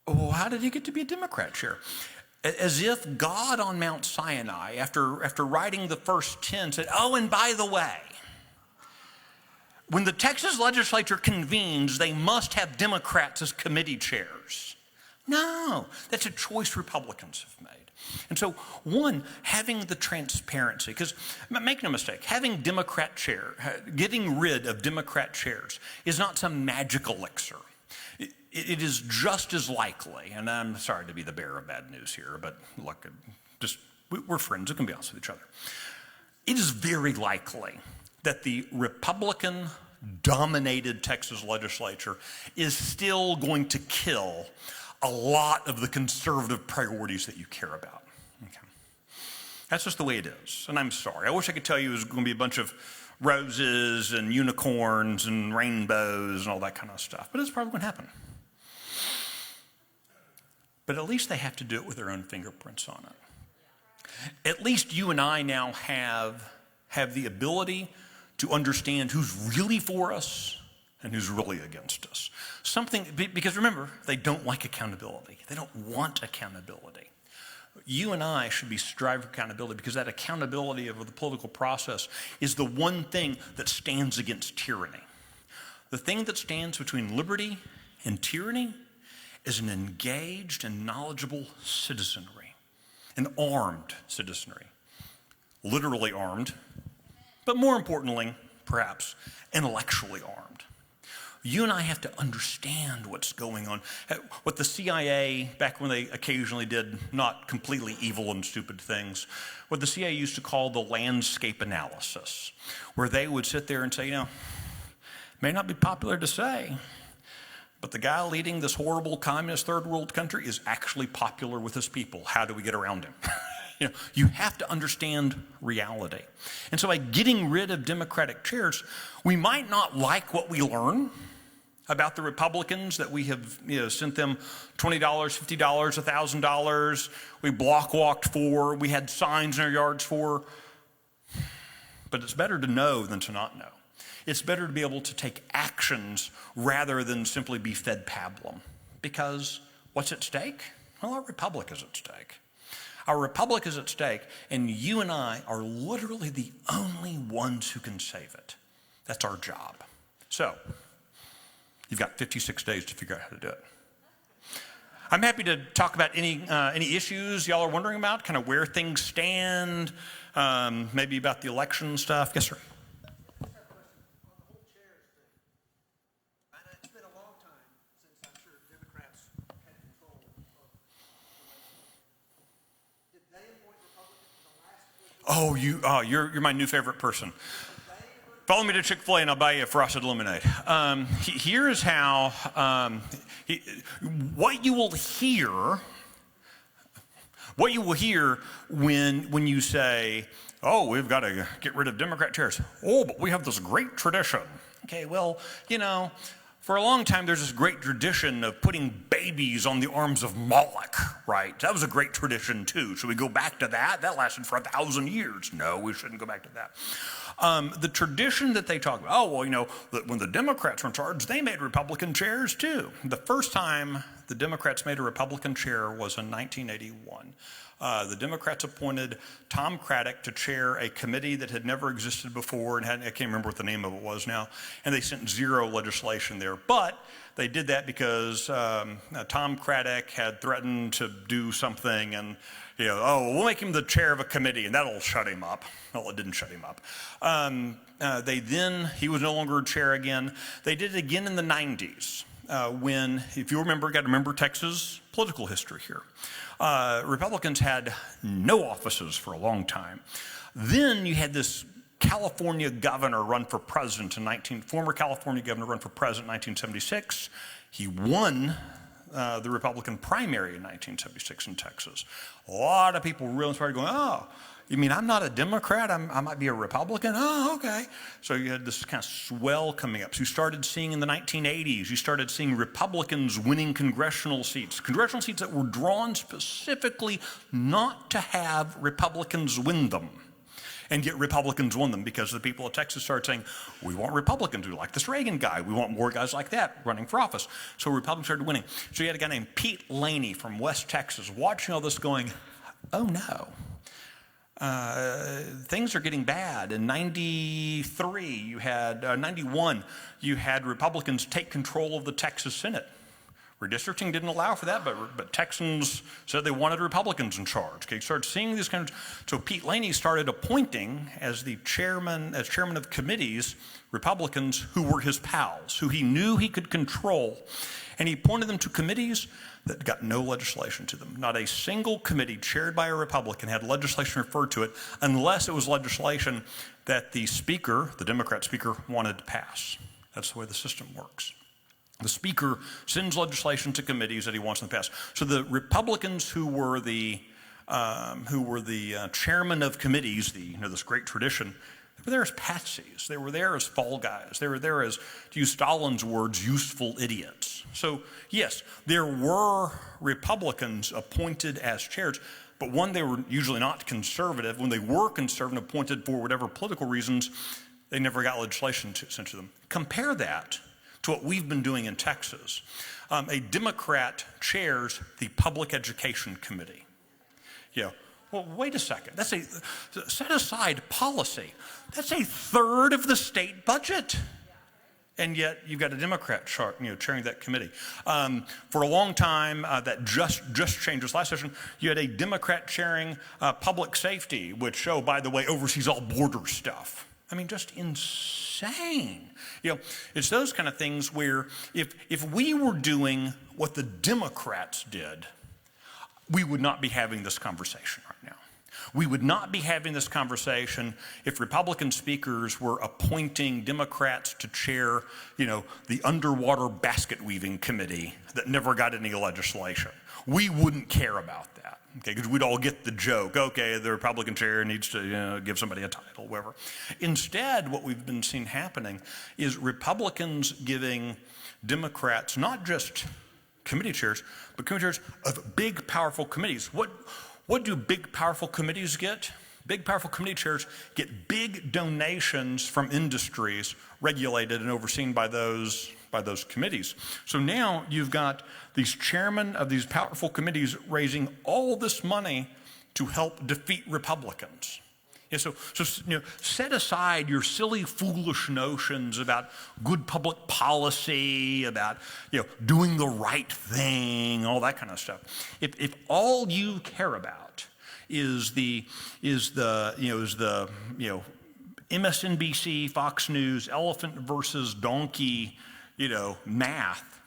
Well, how did he get to be a Democrat chair? As if God on Mount Sinai, after writing the first 10, said, oh, and by the way, when the Texas legislature convenes, they must have Democrats as committee chairs. No, that's a choice Republicans have made. And so, one, having the transparency, because make no mistake, having Democrat chair, getting rid of Democrat chairs is not some magic elixir. It is just as likely, and I'm sorry to be the bearer of bad news here, but look, we're friends, we can be honest with each other. It is very likely that the Republican-dominated Texas legislature is still going to kill a lot of the conservative priorities that you care about. Okay. That's just the way it is, and I'm sorry. I wish I could tell you it was going to be a bunch of roses and unicorns and rainbows and all that kind of stuff, but it's probably going to happen. But at least they have to do it with their own fingerprints on it. At least you and I now have the ability to understand who's really for us and who's really against us. Because remember, they don't like accountability. They don't want accountability. You and I should be striving for accountability because that accountability of the political process is the one thing that stands against tyranny. The thing that stands between liberty and tyranny is an engaged and knowledgeable citizenry, an armed citizenry, literally armed, but more importantly, perhaps, intellectually armed. You and I have to understand what's going on. What the CIA, back when they occasionally did not completely evil and stupid things, what the CIA used to call the landscape analysis, where they would sit there and say, you know, may not be popular to say, but the guy leading this horrible communist third world country is actually popular with his people. How do we get around him? You have to understand reality. And so by getting rid of Democratic chairs, we might not like what we learn about the Republicans, that we have sent them $20, $50, $1,000, we block walked for, we had signs in our yards for. But it's better to know than to not know. It's better to be able to take actions rather than simply be fed pablum. Because what's at stake? Well, our republic is at stake. Our republic is at stake, and you and I are literally the only ones who can save it. That's our job. So, you've got 56 days to figure out how to do it. I'm happy to talk about any issues y'all are wondering about, kind of where things stand, maybe about the election stuff. Yes, sir. Oh, you're my new favorite person. Follow me to Chick-fil-A and I'll buy you a frosted lemonade. Here is how, what you will hear when you say, oh, we've got to get rid of Democrat chairs. Oh, but we have this great tradition. Okay, well, for a long time, there's this great tradition of putting babies on the arms of Moloch, right? That was a great tradition, too. Should we go back to that? That lasted for 1,000 years. No, we shouldn't go back to that. The tradition that they talk about, when the Democrats were in charge, they made Republican chairs, too. The first time the Democrats made a Republican chair was in 1981. The Democrats appointed Tom Craddock to chair a committee that had never existed before, and I can't remember what the name of it was now, and they sent zero legislation there. But they did that because Tom Craddock had threatened to do something, and we'll make him the chair of a committee, and that'll shut him up. Well, it didn't shut him up. He was no longer chair again. They did it again in the 90s. When, if you remember, got to remember Texas political history here. Republicans had no offices for a long time. Then you had this California governor run for president former California governor run for president in 1976. He won the Republican primary in 1976 in Texas. A lot of people really started going, oh, you mean I'm not a Democrat? I might be a Republican? Oh, okay. So you had this kind of swell coming up. So you started seeing in the 1980s, you started seeing Republicans winning congressional seats that were drawn specifically not to have Republicans win them. And yet Republicans won them because the people of Texas started saying, we want Republicans. We like this Reagan guy. We want more guys like that running for office. So Republicans started winning. So you had a guy named Pete Laney from West Texas watching all this going, oh no. Things are getting bad. In 91, you had Republicans take control of the Texas Senate. Redistricting didn't allow for that, but Texans said they wanted Republicans in charge. Okay, started seeing these kinds of, so Pete Laney started appointing as chairman of committees, Republicans who were his pals, who he knew he could control. And he appointed them to committees that got no legislation to them. Not a single committee chaired by a Republican had legislation referred to it unless it was legislation that the speaker, the Democrat speaker, wanted to pass. That's the way the system works. The speaker sends legislation to committees that he wants them to pass. So the Republicans who were the chairman of committees, this great tradition, they were there as patsies. They were there as fall guys. They were there as, to use Stalin's words, useful idiots. So yes, there were Republicans appointed as chairs, but one, they were usually not conservative. When they were conservative, appointed for whatever political reasons, they never got legislation sent to them. Compare that to what we've been doing in Texas. A Democrat chairs the Public Education Committee. Well, wait a second. That's set aside policy. That's a third of the state budget. And yet you've got a Democrat chairing that committee. For a long time, that just changed this last session. You had a Democrat chairing public safety, which, oh, by the way, oversees all border stuff. I mean, just insane. It's those kind of things where if we were doing what the Democrats did, we would not be having this conversation right now. We would not be having this conversation if Republican speakers were appointing Democrats to chair, the underwater basket weaving committee that never got any legislation. We wouldn't care about that, okay, because we'd all get the joke. Okay, the Republican chair needs to give somebody a title, whatever. Instead, what we've been seeing happening is Republicans giving Democrats not just committee chairs, but committee chairs of big, powerful committees. What do big, powerful committees get? Big, powerful committee chairs get big donations from industries regulated and overseen by those committees. So now you've got these chairmen of these powerful committees raising all this money to help defeat Republicans. So set aside your silly, foolish notions about good public policy, about doing the right thing, all that kind of stuff. If all you care about is the MSNBC, Fox News, elephant versus donkey, math,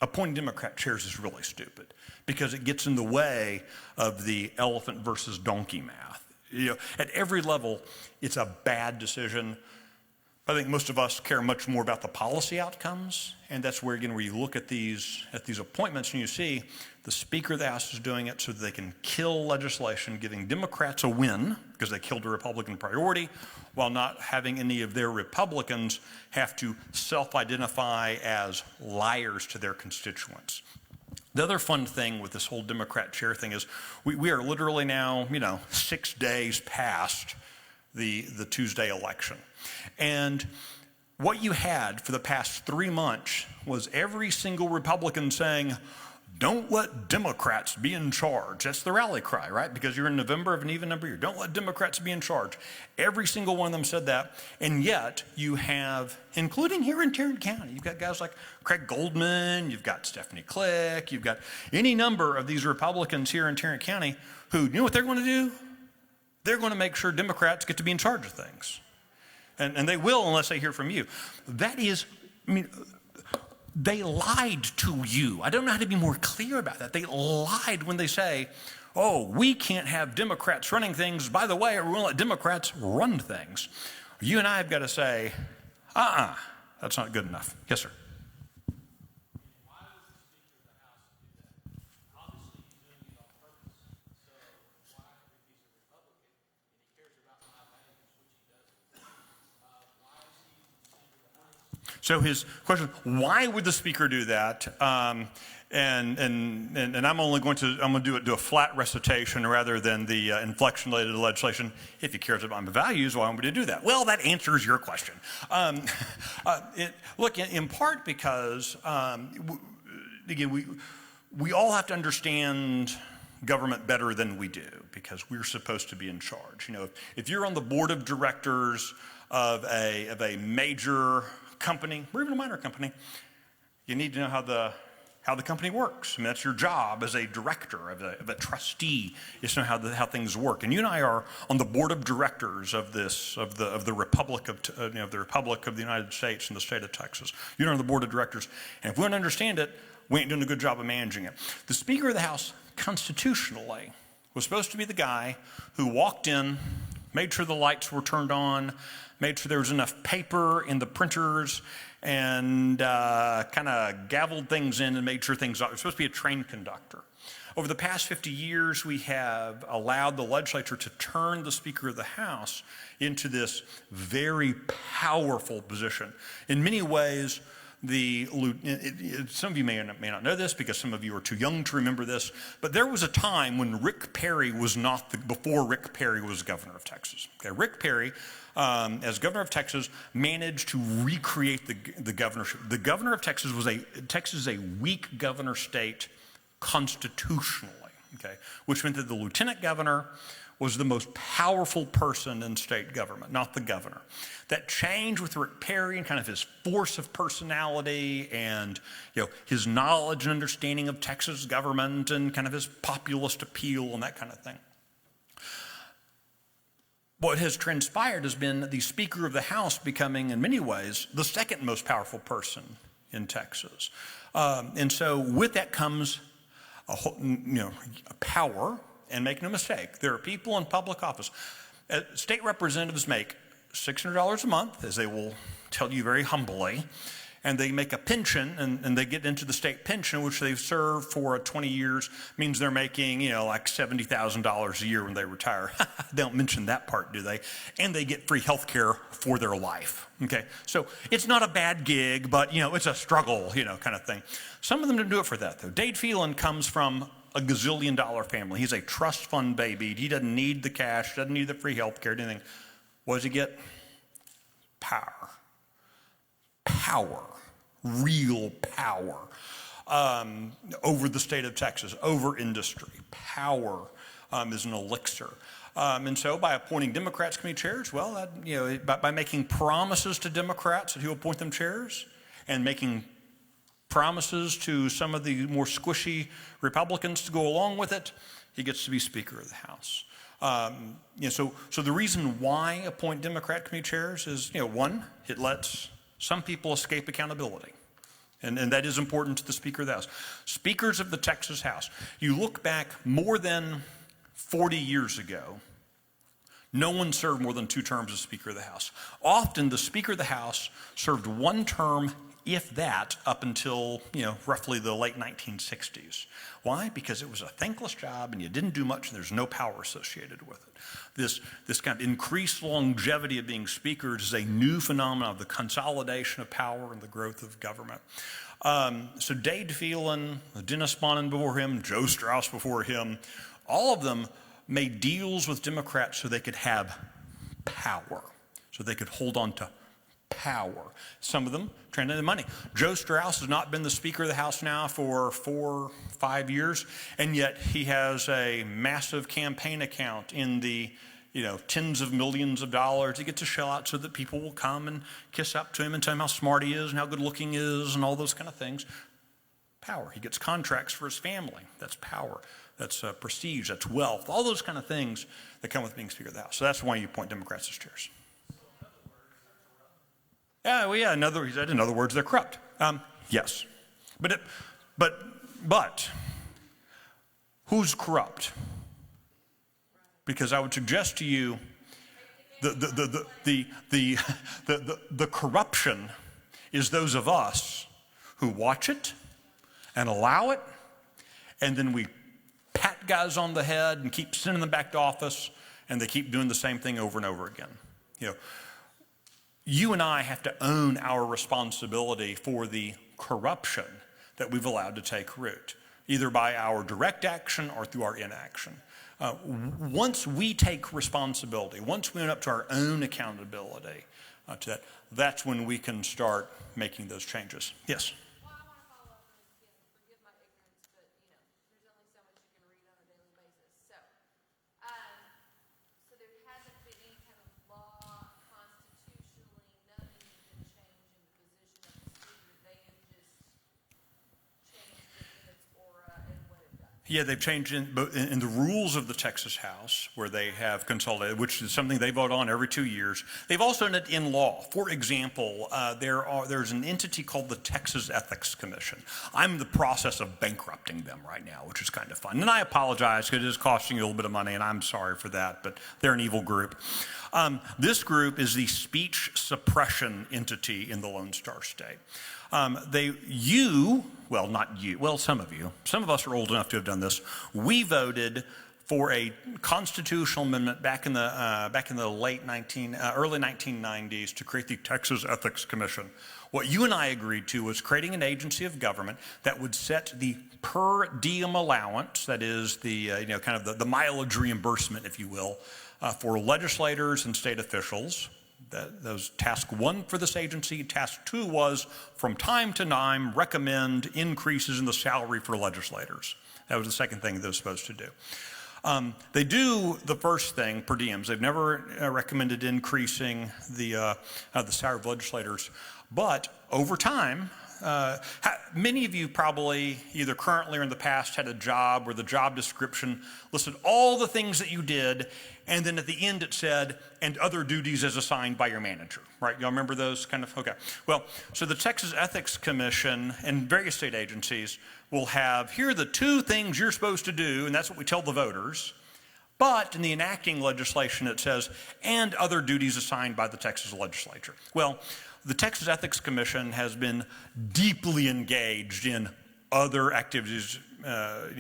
appointing Democrat chairs is really stupid because it gets in the way of the elephant versus donkey math. At every level, it's a bad decision. I think most of us care much more about the policy outcomes, and that's where you look at these appointments and you see the Speaker of the House is doing it so that they can kill legislation, giving Democrats a win because they killed a Republican priority, while not having any of their Republicans have to self-identify as liars to their constituents. The other fun thing with this whole Democrat chair thing is we are literally now, 6 days past the Tuesday election. And what you had for the past 3 months was every single Republican saying, don't let Democrats be in charge. That's the rally cry, right? Because you're in November of an even number year. Don't let Democrats be in charge. Every single one of them said that. And yet you have, including here in Tarrant County, you've got guys like Craig Goldman, you've got Stephanie Click, you've got any number of these Republicans here in Tarrant County who, you know what they're going to do? They're going to make sure Democrats get to be in charge of things. And they will unless they hear from you. That is, they lied to you. I don't know how to be more clear about that. They lied when they say, oh, we can't have Democrats running things. By the way, we're going to let Democrats run things. You and I have got to say, that's not good enough. Yes, sir. So his question, why would the Speaker do that? And I'm only going to do a flat recitation rather than the inflection-related legislation. If he cares about my values, why would he do that? Well, that answers your question. Look, in part because, again, we all have to understand government better than we do because we're supposed to be in charge. If you're on the board of directors of a major company, or even a minor company, you need to know how the how the company works. I mean, that's your job as a director, of a trustee, is to know how things work. And you and I are on the board of directors of the Republic of the United States and the state of Texas. You're on the board of directors, and if we don't understand it, we ain't doing a good job of managing it. The Speaker of the House, constitutionally, was supposed to be the guy who walked in, made sure the lights were turned on, made sure there was enough paper in the printers, and kind of gavelled things in and made sure things are supposed to be a train conductor. Over the past 50 years, we have allowed the legislature to turn the Speaker of the House into this very powerful position. In many ways, some of you may not know this because some of you are too young to remember this, but there was a time when Rick Perry was before Rick Perry was governor of Texas. Okay, Rick Perry, as governor of Texas, managed to recreate the governorship. The governor of Texas is a weak governor state constitutionally, okay, which meant that the lieutenant governor was the most powerful person in state government, not the governor. That changed with Rick Perry and kind of his force of personality and his knowledge and understanding of Texas government and kind of his populist appeal and that kind of thing. What has transpired has been the Speaker of the House becoming, in many ways, the second most powerful person in Texas. And so with that comes a power. And make no mistake, there are people in public office. State representatives make $600 a month, as they will tell you very humbly, and they make a pension, and they get into the state pension, which they've served for 20 years, means they're making, like $70,000 a year when they retire. They don't mention that part, do they? And they get free health care for their life, okay? So it's not a bad gig, but, it's a struggle, kind of thing. Some of them don't do it for that, though. Dade Phelan comes from a gazillion-dollar family. He's a trust fund baby. He doesn't need the cash, doesn't need the free health care, anything. What does he get? Power. Power. Real power. Over the state of Texas, over industry. Power is an elixir. And so by appointing Democrats committee chairs, well, by making promises to Democrats that he'll appoint them chairs and making promises to some of the more squishy Republicans to go along with it, he gets to be Speaker of the House. So the reason why appoint Democrat committee chairs is, one, it lets some people escape accountability. And that is important to the Speaker of the House. Speakers of the Texas House, you look back more than 40 years ago, no one served more than 2 terms as Speaker of the House. Often the Speaker of the House served 1 term, if that, up until, roughly the late 1960s. Why? Because it was a thankless job and you didn't do much and there's no power associated with it. This kind of increased longevity of being speakers is a new phenomenon of the consolidation of power and the growth of government. So Dade Phelan, Dennis Bonnen before him, Joe Strauss before him, all of them made deals with Democrats so they could have power, so they could hold on to power. Some of them turned into money. Joe Strauss has not been the Speaker of the House now for 4-5 years, and yet he has a massive campaign account in the tens of millions of dollars he gets to shell out so that people will come and kiss up to him and tell him how smart he is and how good looking he is and all those kind of things. Power. He gets contracts for his family. That's power. That's prestige. That's wealth. All those kind of things that come with being Speaker of the House. So that's why you appoint Democrats as chairs. In other words, they're corrupt. Yes. But who's corrupt? Because I would suggest to you the corruption is those of us who watch it and allow it, and then we pat guys on the head and keep sending them back to office, and they keep doing the same thing over and over again. You and I have to own our responsibility for the corruption that we've allowed to take root, either by our direct action or through our inaction. Once we take responsibility, once we own up to our own accountability to that, that's when we can start making those changes. Yes? Well, I want to follow up and again, forgive my ignorance, but there's only so much you can read on a daily basis. So there hasn't been any kind of law constitutionally, nothing has been changed in the position of the speaker. They have just changed Yeah, they've changed in the rules of the Texas House, where they have consolidated, which is something they vote on every 2 years. They've also done it in law. For example, there's an entity called the Texas Ethics Commission. I'm in the process of bankrupting them right now, which is kind of fun. And I apologize because it is costing you a little bit of money, and I'm sorry for that, but they're an evil group. This group is the speech suppression entity in the Lone Star State. Well, not you, well, some of you, some of us are old enough to have done this. We voted for a constitutional amendment back in the early 1990s to create the Texas Ethics Commission. What you and I agreed to was creating an agency of government that would set the per diem allowance, that is the the mileage reimbursement, if you will, for legislators and state officials. That was task 1 for this agency. Task 2 was, from time to time, recommend increases in the salary for legislators. That was the second thing they were supposed to do. They do the first thing, per diems. They've never recommended increasing the salary of legislators. But over time, many of you probably, either currently or in the past, had a job where the job description listed all the things that you did, and then at the end it said, and other duties as assigned by your manager, right? Y'all remember those kind of? Okay. Well, so the Texas Ethics Commission and various state agencies will have, here are the 2 things you're supposed to do, and that's what we tell the voters. But in the enacting legislation, it says, and other duties assigned by the Texas legislature. Well, the Texas Ethics Commission has been deeply engaged in other activities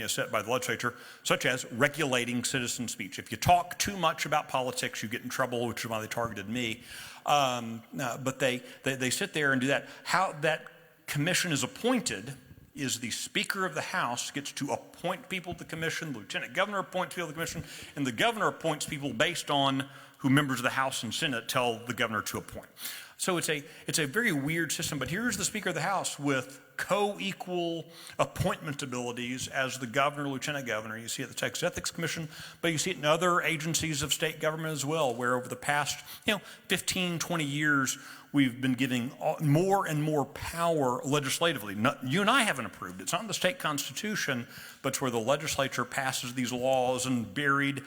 set by the legislature, such as regulating citizen speech. If you talk too much about politics, you get in trouble, which is why they targeted me. But they sit there and do that. How that commission is appointed is the Speaker of the House gets to appoint people to the commission, the Lieutenant Governor appoints people to the commission, and the governor appoints people based on who members of the House and Senate tell the governor to appoint. So it's a very weird system, but here's the Speaker of the House with co-equal appointment abilities as the governor, lieutenant governor. You see it at the Texas Ethics Commission, but you see it in other agencies of state government as well, where over the past 15, 20 years, we've been giving more and more power legislatively. You and I haven't approved it. It's not in the state constitution, but it's where the legislature passes these laws, and buried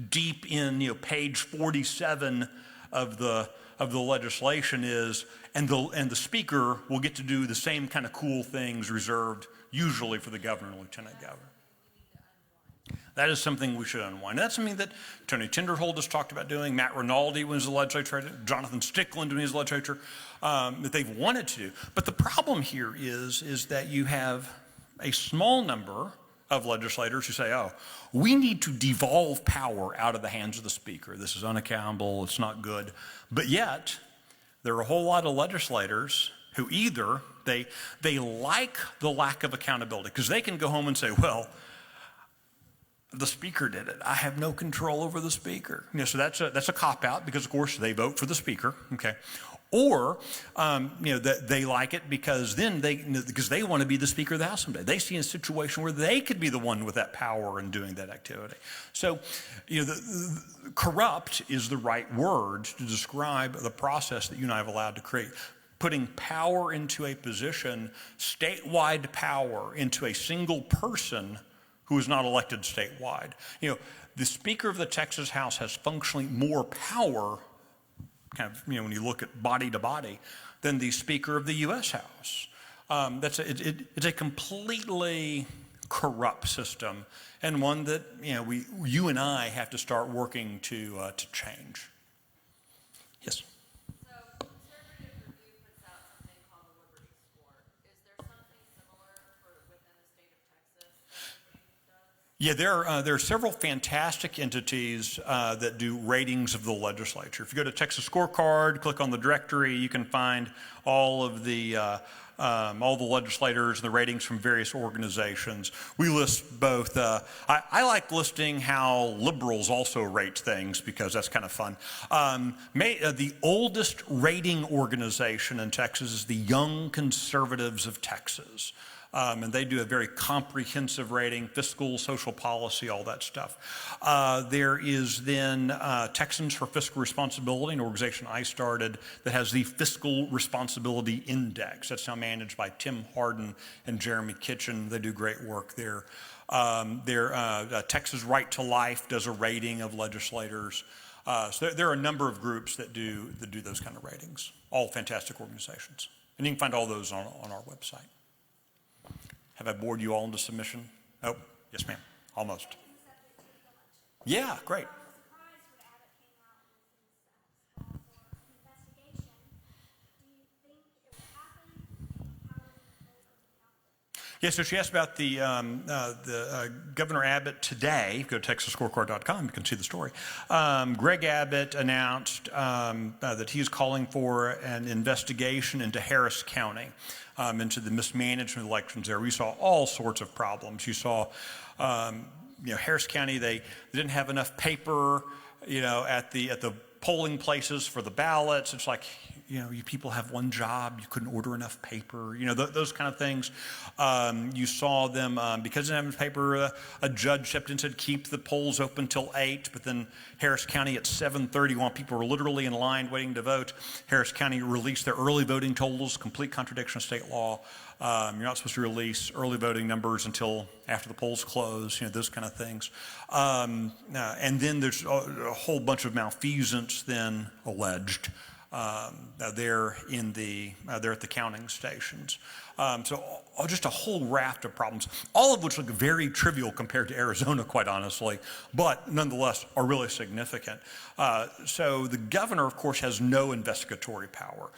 deep in page 47 of the legislation is, and the speaker will get to do the same kind of cool things reserved usually for the governor and lieutenant governor. That is something we should unwind. And that's something that Tony Tinderhold has talked about doing, Matt Rinaldi when he was the legislature, Jonathan Stickland when he was the legislature, that they've wanted to do. But the problem here is that you have a small number of legislators who say, oh, we need to devolve power out of the hands of the speaker. This is unaccountable, it's not good. But yet, there are a whole lot of legislators who either they like the lack of accountability, because they can go home and say, well, the speaker did it. I have no control over the speaker. So that's a cop-out, because of course they vote for the speaker, okay? Or, that they like it because they want to be the Speaker of the House someday. They see a situation where they could be the one with that power and doing that activity. So, the corrupt is the right word to describe the process that you and I have allowed to create. Putting power into a position, statewide power, into a single person who is not elected statewide. The Speaker of the Texas House has functionally more power, kind of, when you look at body to body, than the Speaker of the U.S. House. It's a completely corrupt system, and one that you and I have to start working to change. Yes. So, Conservative Review puts out something called the Liberty Score. Is there something similar within the state of Texas that does? Yeah, there are several fantastic entities that do ratings of the legislature. If you go to Texas Scorecard, click on the directory, you can find all the legislators and the ratings from various organizations. We list both. I like listing how liberals also rate things, because that's kind of fun. The oldest rating organization in Texas is the Young Conservatives of Texas. And they do a very comprehensive rating, fiscal, social policy, all that stuff. There is then Texans for Fiscal Responsibility, an organization I started that has the Fiscal Responsibility Index. That's now managed by Tim Harden and Jeremy Kitchen. They do great work there. Texas Right to Life does a rating of legislators. So there are a number of groups that do those kind of ratings. All fantastic organizations. And you can find all those on our website. Have I bored you all into submission? Oh, yes, ma'am. Almost. Yeah, great. Yeah, so she asked about the Governor Abbott today. Go to TexasScorecard.com, you can see the story. Greg Abbott announced that he is calling for an investigation into Harris County, into the mismanagement of elections there. We saw all sorts of problems. You saw, Harris County, they didn't have enough paper, at the polling places for the ballots. It's like, you people have one job, you couldn't order enough paper, those kind of things. You saw them, because they didn't have enough paper, a judge stepped in and said, keep the polls open till 8, but then Harris County at 7:30, while people were literally in line waiting to vote, Harris County released their early voting totals, complete contradiction of state law. You're not supposed to release early voting numbers until after the polls close, those kind of things. And then there's a whole bunch of malfeasance then alleged. There at the counting stations. So just a whole raft of problems, all of which look very trivial compared to Arizona, quite honestly, but nonetheless are really significant. So the governor, of course, has no investigatory power.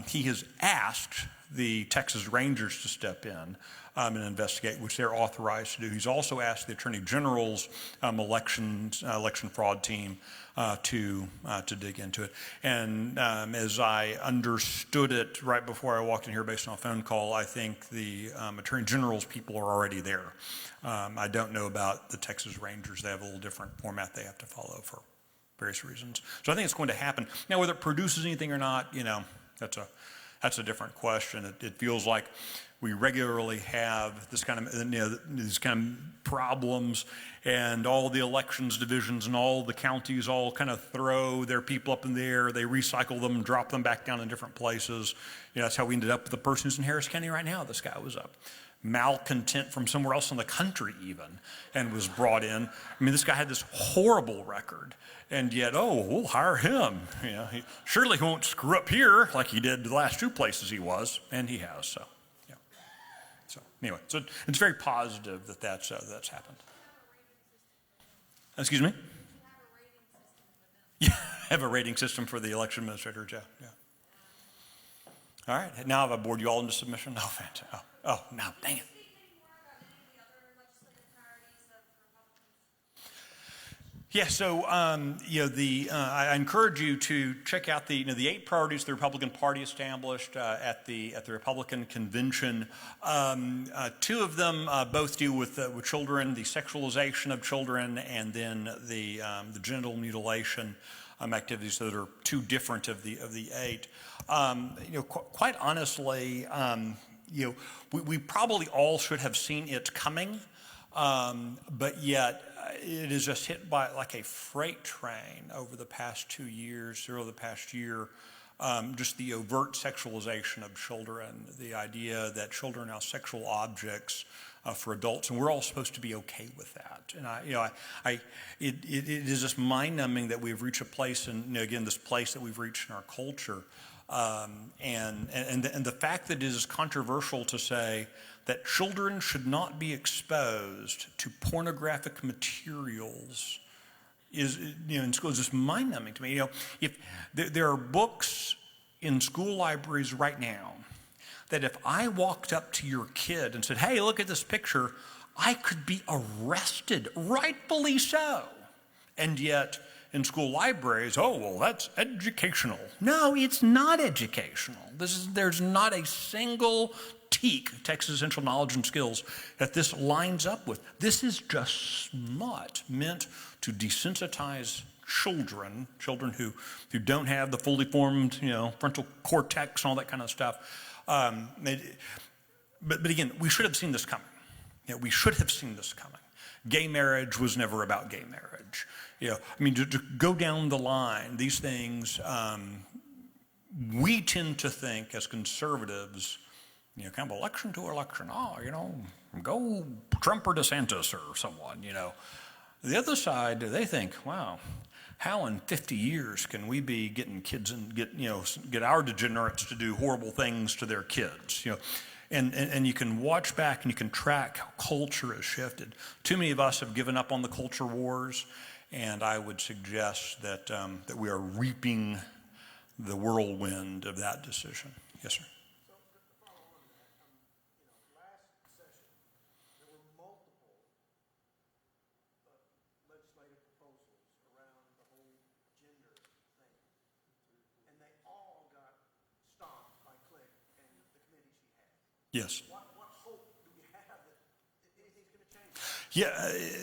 He has asked the Texas Rangers to step in and investigate, which they're authorized to do. He's also asked the Attorney General's election fraud team to dig into it. And as I understood it right before I walked in here based on a phone call, I think the Attorney General's people are already there. I don't know about the Texas Rangers. They have a little different format they have to follow for various reasons. So I think it's going to happen. Now, whether it produces anything or not, that's a different question. It feels like we regularly have this kind of, these kind of problems, and all the elections divisions and all the counties all kind of throw their people up in the air. They recycle them, drop them back down in different places. That's how we ended up with the person who's in Harris County right now. This guy was a malcontent from somewhere else in the country even, and was brought in. I mean, this guy had this horrible record, and yet, we'll hire him. He surely won't screw up here like he did the last two places he was, and he has. So. So anyway, so it's very positive that that's happened. Excuse me? Yeah, have a rating system for the election administrators, yeah. All right, now have I bored you all into submission? Oh, fantastic. Oh, now, dang it. Yeah, so I encourage you to check out the 8 priorities the Republican Party established at the Republican convention. 2 of them both deal with children, the sexualization of children, and then the genital mutilation activities that are 2 different of the 8. Quite honestly, we probably all should have seen it coming, but yet. It is just hit by like a freight train over the past 2 years, or the past year, just the overt sexualization of children, the idea that children are now sexual objects for adults, and we're all supposed to be okay with that. And it is just mind-numbing that we've reached a place, and again, this place that we've reached in our culture, and the fact that it is controversial to say that children should not be exposed to pornographic materials in school is just mind-numbing to me. If there are books in school libraries right now that if I walked up to your kid and said, hey, look at this picture, I could be arrested, rightfully so. And yet in school libraries, that's educational. No, it's not educational. There's not a single TEAK, Texas Essential Knowledge and Skills, that this lines up with. This is just smut meant to desensitize children who don't have the fully formed, frontal cortex and all that kind of stuff. But again, we should have seen this coming. We should have seen this coming. Gay marriage was never about gay marriage. I mean, to go down the line, these things, we tend to think as conservatives, kind of election to election, go Trump or DeSantis or someone, The other side, they think, wow, how in 50 years can we be getting kids and get our degenerates to do horrible things to their kids, And you can watch back and you can track how culture has shifted. Too many of us have given up on the culture wars, and I would suggest that we are reaping the whirlwind of that decision. Yes, sir. Yes. What hope do we have that anything's going to change?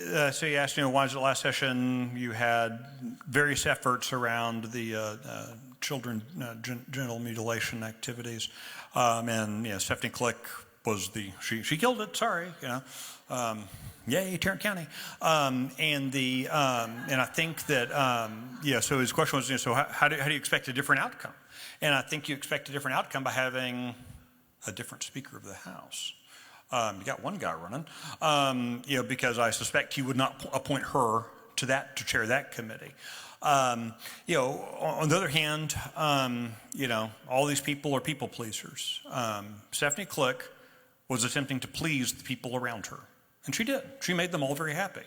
Yeah. So you asked, why is the last session you had various efforts around the children genital mutilation activities, and Stephanie Click was she killed it. Sorry, yay, Tarrant County, and I think that So his question was, so how do you expect a different outcome? And I think you expect a different outcome by having a different Speaker of the House. You got one guy running, because I suspect he would not appoint her to chair that committee. On the other hand, all these people are people pleasers. Stephanie Click was attempting to please the people around her, and she did. She made them all very happy.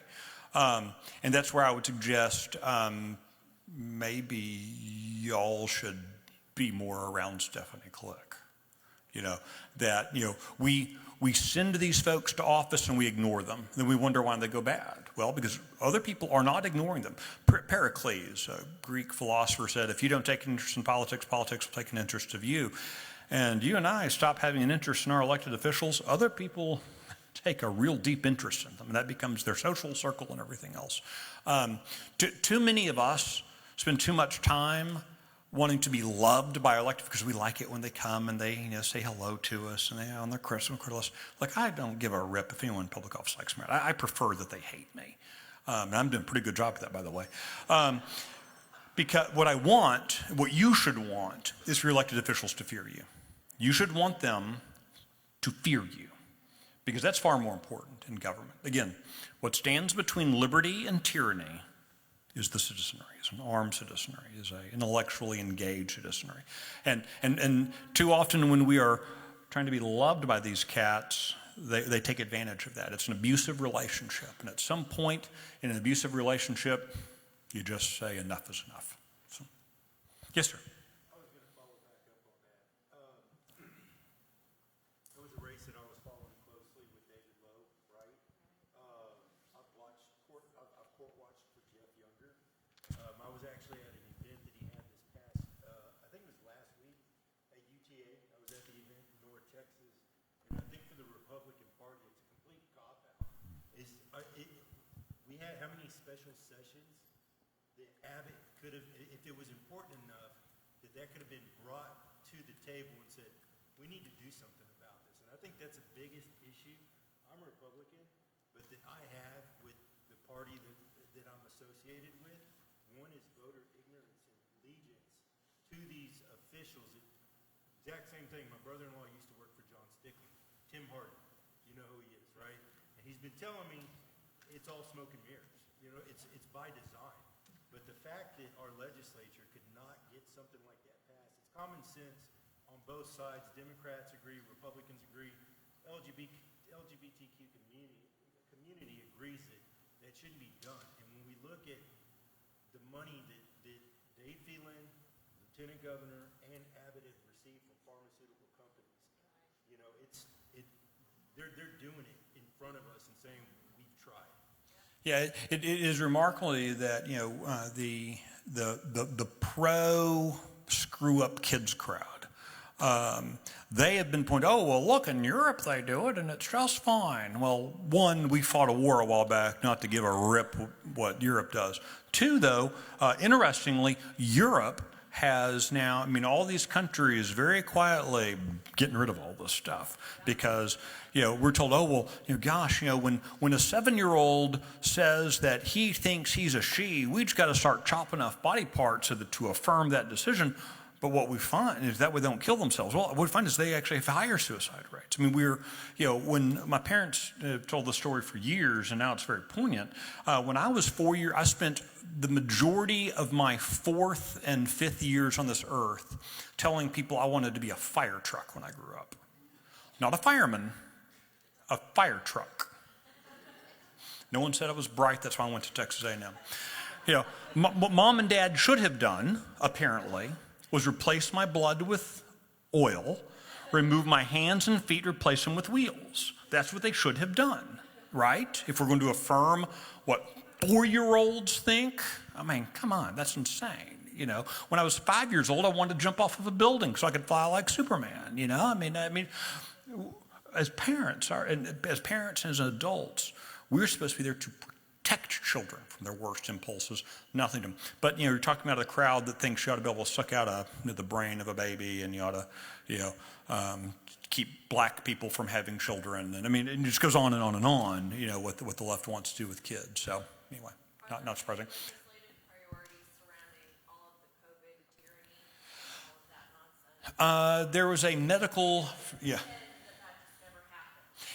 And that's where I would suggest maybe y'all should be more around Stephanie Click. That we send these folks to office and we ignore them. Then we wonder why they go bad. Well, because other people are not ignoring them. Pericles, a Greek philosopher, said, if you don't take an interest in politics, politics will take an interest of you. And you and I stop having an interest in our elected officials, other people take a real deep interest in them. And that becomes their social circle and everything else. Too many of us spend too much time wanting to be loved by our elected because we like it when they come and they say hello to us and they on their Christmas list. Like, I don't give a rip if anyone in public office likes me. I prefer that they hate me. And I'm doing a pretty good job of that, by the way. Because what you should want is for your elected officials to fear you. You should want them to fear you, because that's far more important in government. Again, what stands between liberty and tyranny is the citizenry, is an armed citizenry, is an intellectually engaged citizenry. And too often when we are trying to be loved by these cats, they take advantage of that. It's an abusive relationship. And at some point in an abusive relationship, you just say enough is enough. So, yes, sir. I was going to follow back up on that. It was a race that I was following closely with David Lowe, right? I've court watched for Jeff Younger. I was actually at an event that he had this past, I think it was last week at UTA. I was at the event in North Texas, and I think for the Republican Party, it's a complete cop-out. We had how many special sessions that Abbott could have, if it was important enough, that could have been brought to the table and said, we need to do something about this. And I think that's the biggest issue. I'm a Republican, but that I have with the party that I'm associated with. One is voter ignorance and allegiance to these officials. Exact same thing. My brother-in-law used to work for John Stickland. Tim Hardin, you know who he is, right? And he's been telling me it's all smoke and mirrors. It's by design. But the fact that our legislature could not get something like that passed, it's common sense on both sides. Democrats agree, Republicans agree. LGBTQ community agrees that shouldn't be done. And when we look at the money that Dave Phelan, Lieutenant Governor, and Abbott have received from pharmaceutical companies, they're doing it in front of us and saying we've tried. Yeah, it is remarkable that the pro screw up kids crowd, they have been pointing, oh well, look, in Europe they do it and it's just fine. Well, one, we fought a war a while back, not to give a rip what Europe does. Two, though, interestingly, Europe has now, I mean, all these countries very quietly getting rid of all this stuff because, we're told, oh, well, gosh, when a 7-year-old says that he thinks he's a she, we just got to start chopping off body parts to affirm that decision. But what we find is that way they don't kill themselves. Well, what we find is they actually have higher suicide rates. I mean, when my parents told the story for years, and now it's very poignant. When I was 4 years, I spent the majority of my 4th and 5th years on this earth telling people I wanted to be a fire truck when I grew up. Not a fireman, a fire truck. No one said I was bright, that's why I went to Texas A&M. What mom and dad should have done, apparently, was replace my blood with oil, remove my hands and feet, replace them with wheels. That's what they should have done, right? If we're going to affirm what 4-year-olds think, I mean, come on, that's insane. When I was 5 years old, I wanted to jump off of a building so I could fly like Superman. I mean, as parents and as adults, we're supposed to be there to protect children from their worst impulses, nothing to them. But, you're talking about a crowd that thinks you ought to be able to suck out the brain of a baby, and you ought to, keep black people from having children. And I mean, it just goes on and on and on, what the left wants to do with kids. So anyway, not surprising. There was a medical,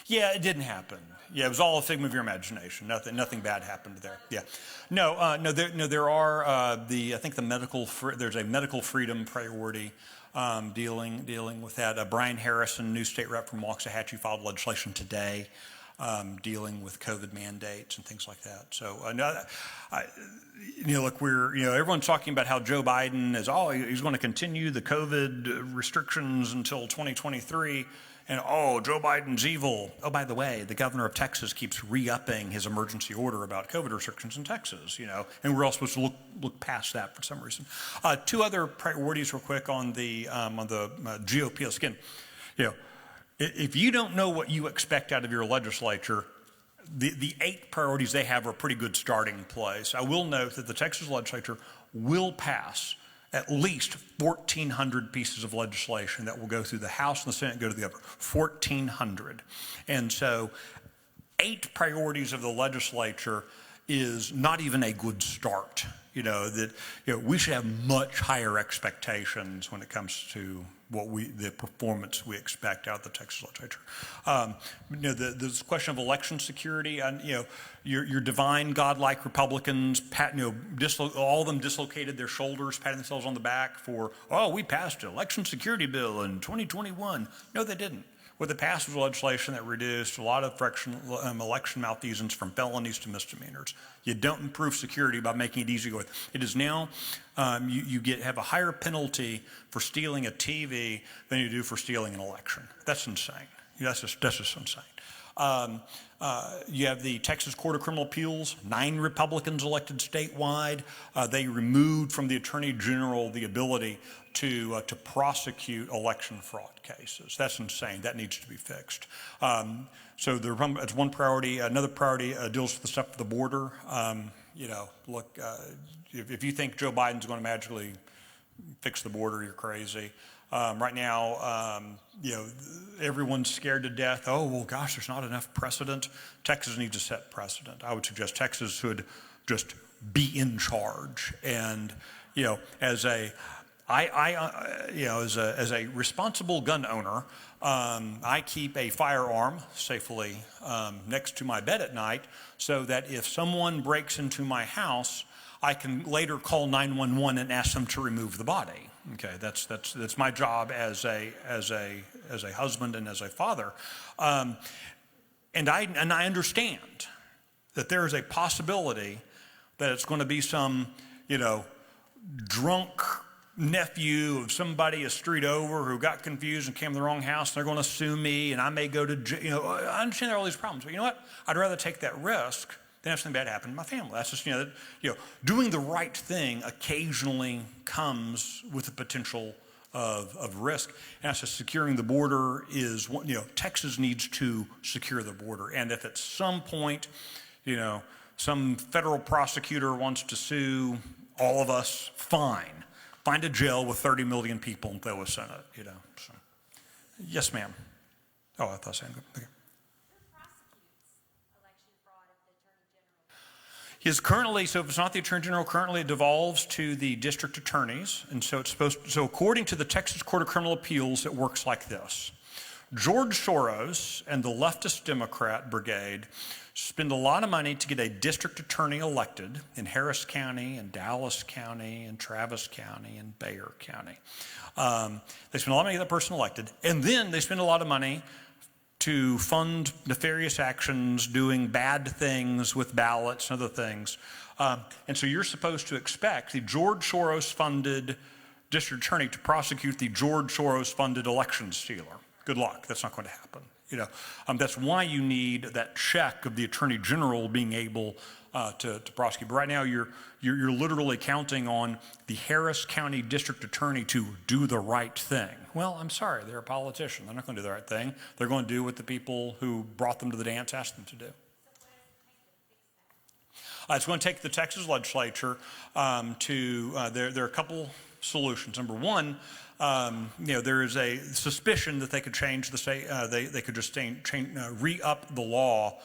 Yeah, it didn't happen. Yeah, it was all a figment of your imagination. Nothing bad happened there. Yeah, there are I think there's a medical freedom priority dealing with that. Brian Harrison, new state rep from Waxahachie, filed legislation today dealing with COVID mandates and things like that. So, look, everyone's talking about how Joe Biden he's going to continue the COVID restrictions until 2023. And, Joe Biden's evil. Oh, by the way, the governor of Texas keeps re-upping his emergency order about COVID restrictions in Texas, and we're all supposed to look past that for some reason. 2 other priorities real quick on the GOP. Again, if you don't know what you expect out of your legislature, the 8 priorities they have are a pretty good starting place. I will note that the Texas legislature will pass at least 1,400 pieces of legislation that will go through the House and the Senate and go to the governor. 1,400. And so 8 priorities of the legislature is not even a good start. We should have much higher expectations when it comes to the performance we expect out of the Texas legislature. This question of election security, your divine, godlike Republicans, all of them dislocated their shoulders, patting themselves on the back for, we passed an election security bill in 2021. No, they didn't. What they passed was legislation that reduced a lot of election malfeasance from felonies to misdemeanors. You don't improve security by making it easy to go with. It is now, you have a higher penalty for stealing a TV than you do for stealing an election. That's insane. That's just insane. You have the Texas Court of Criminal Appeals, 9 Republicans elected statewide. They removed from the Attorney General the ability to prosecute election fraud cases. That's insane. That needs to be fixed. So that's one priority. Another priority deals with the stuff at the border. Look, if you think Joe Biden's going to magically fix the border, you're crazy. Right now, everyone's scared to death. Oh, well, gosh, there's not enough precedent. Texas needs to set precedent. I would suggest Texas should just be in charge. And, as a responsible gun owner, I keep a firearm safely next to my bed at night so that if someone breaks into my house, I can later call 911 and ask them to remove the body. Okay, that's my job as a husband and as a father, and I understand that there is a possibility that it's going to be some drunk nephew of somebody a street over who got confused and came to the wrong house, and they're going to sue me, and I may go to jail. I understand there are all these problems, but you know what? I'd rather take that risk than have something bad happen to my family. That's just, doing the right thing occasionally comes with the potential of risk. And that's just securing the border is, Texas needs to secure the border. And if at some point, some federal prosecutor wants to sue all of us, fine. find a jail with 30 million people and throw us in it, you know. So. Yes, ma'am. Oh, I thought saying okay. Is currently, so if it's not the Attorney General, currently it devolves to the district attorneys. And so it's so according to the Texas Court of Criminal Appeals, it works like this. George Soros and the leftist Democrat brigade spend a lot of money to get a district attorney elected in Harris County and Dallas County and Travis County and Bexar County. They spend a lot of money to get that person elected. And then they spend a lot of money to fund nefarious actions, doing bad things with ballots and other things. And so you're supposed to expect the George Soros-funded district attorney to prosecute the George Soros-funded election stealer. Good luck. That's not going to happen. You know, that's why you need that check of the Attorney General being able to prosecute. But right now, you're literally counting on the Harris County District Attorney to do the right thing. Well, I'm sorry, they're a politician. They're not going to do the right thing. They're going to do what the people who brought them to the dance asked them to do. It's going to take the Texas legislature there are a couple solutions. Number one, there is a suspicion that they could change the state. They could just re-up the law,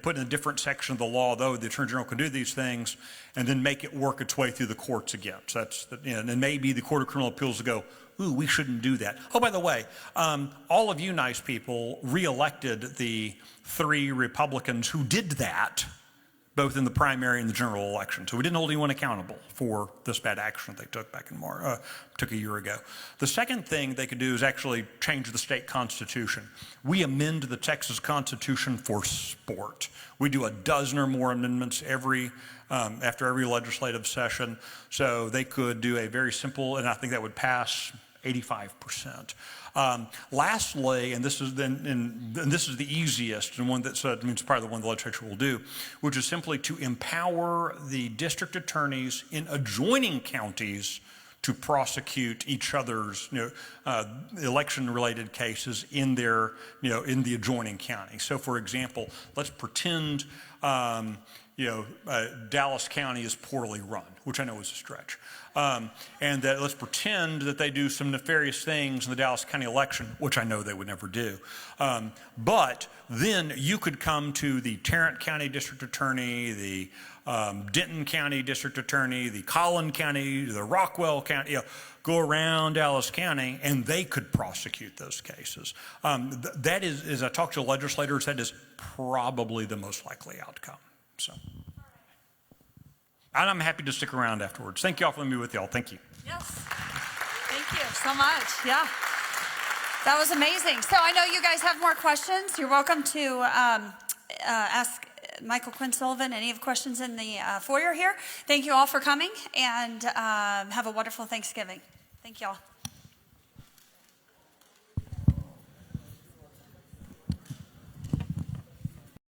put in a different section of the law, though the Attorney General can do these things, and then make it work its way through the courts again. So and maybe the Court of Criminal Appeals will go, ooh, we shouldn't do that. Oh, by the way, all of you nice people re-elected the 3 Republicans who did that, both in the primary and the general election. So we didn't hold anyone accountable for this bad action that they took back in March, took a year ago. The second thing they could do is actually change the state constitution. We amend the Texas Constitution for sport. We do a dozen or more amendments after every legislative session. So they could do a very simple, and I think that would pass 85%. Lastly, and this is the easiest and one that's it's probably the one the legislature will do, which is simply to empower the district attorneys in adjoining counties to prosecute each other's election-related cases in their in the adjoining county. So, for example, let's pretend Dallas County is poorly run, which I know is a stretch. And that let's pretend that they do some nefarious things in the Dallas County election, which I know they would never do. But then you could come to the Tarrant County District Attorney, the Denton County District Attorney, the Collin County, the Rockwell County, go around Dallas County, and they could prosecute those cases. That is, as I talk to legislators, that is probably the most likely outcome. So. And I'm happy to stick around afterwards. Thank you all for letting me be with y'all. Thank you. Yes. Thank you so much. Yeah. That was amazing. So I know you guys have more questions. You're welcome to ask Michael Quinn Sullivan any of the questions in the foyer here. Thank you all for coming, and have a wonderful Thanksgiving. Thank you all.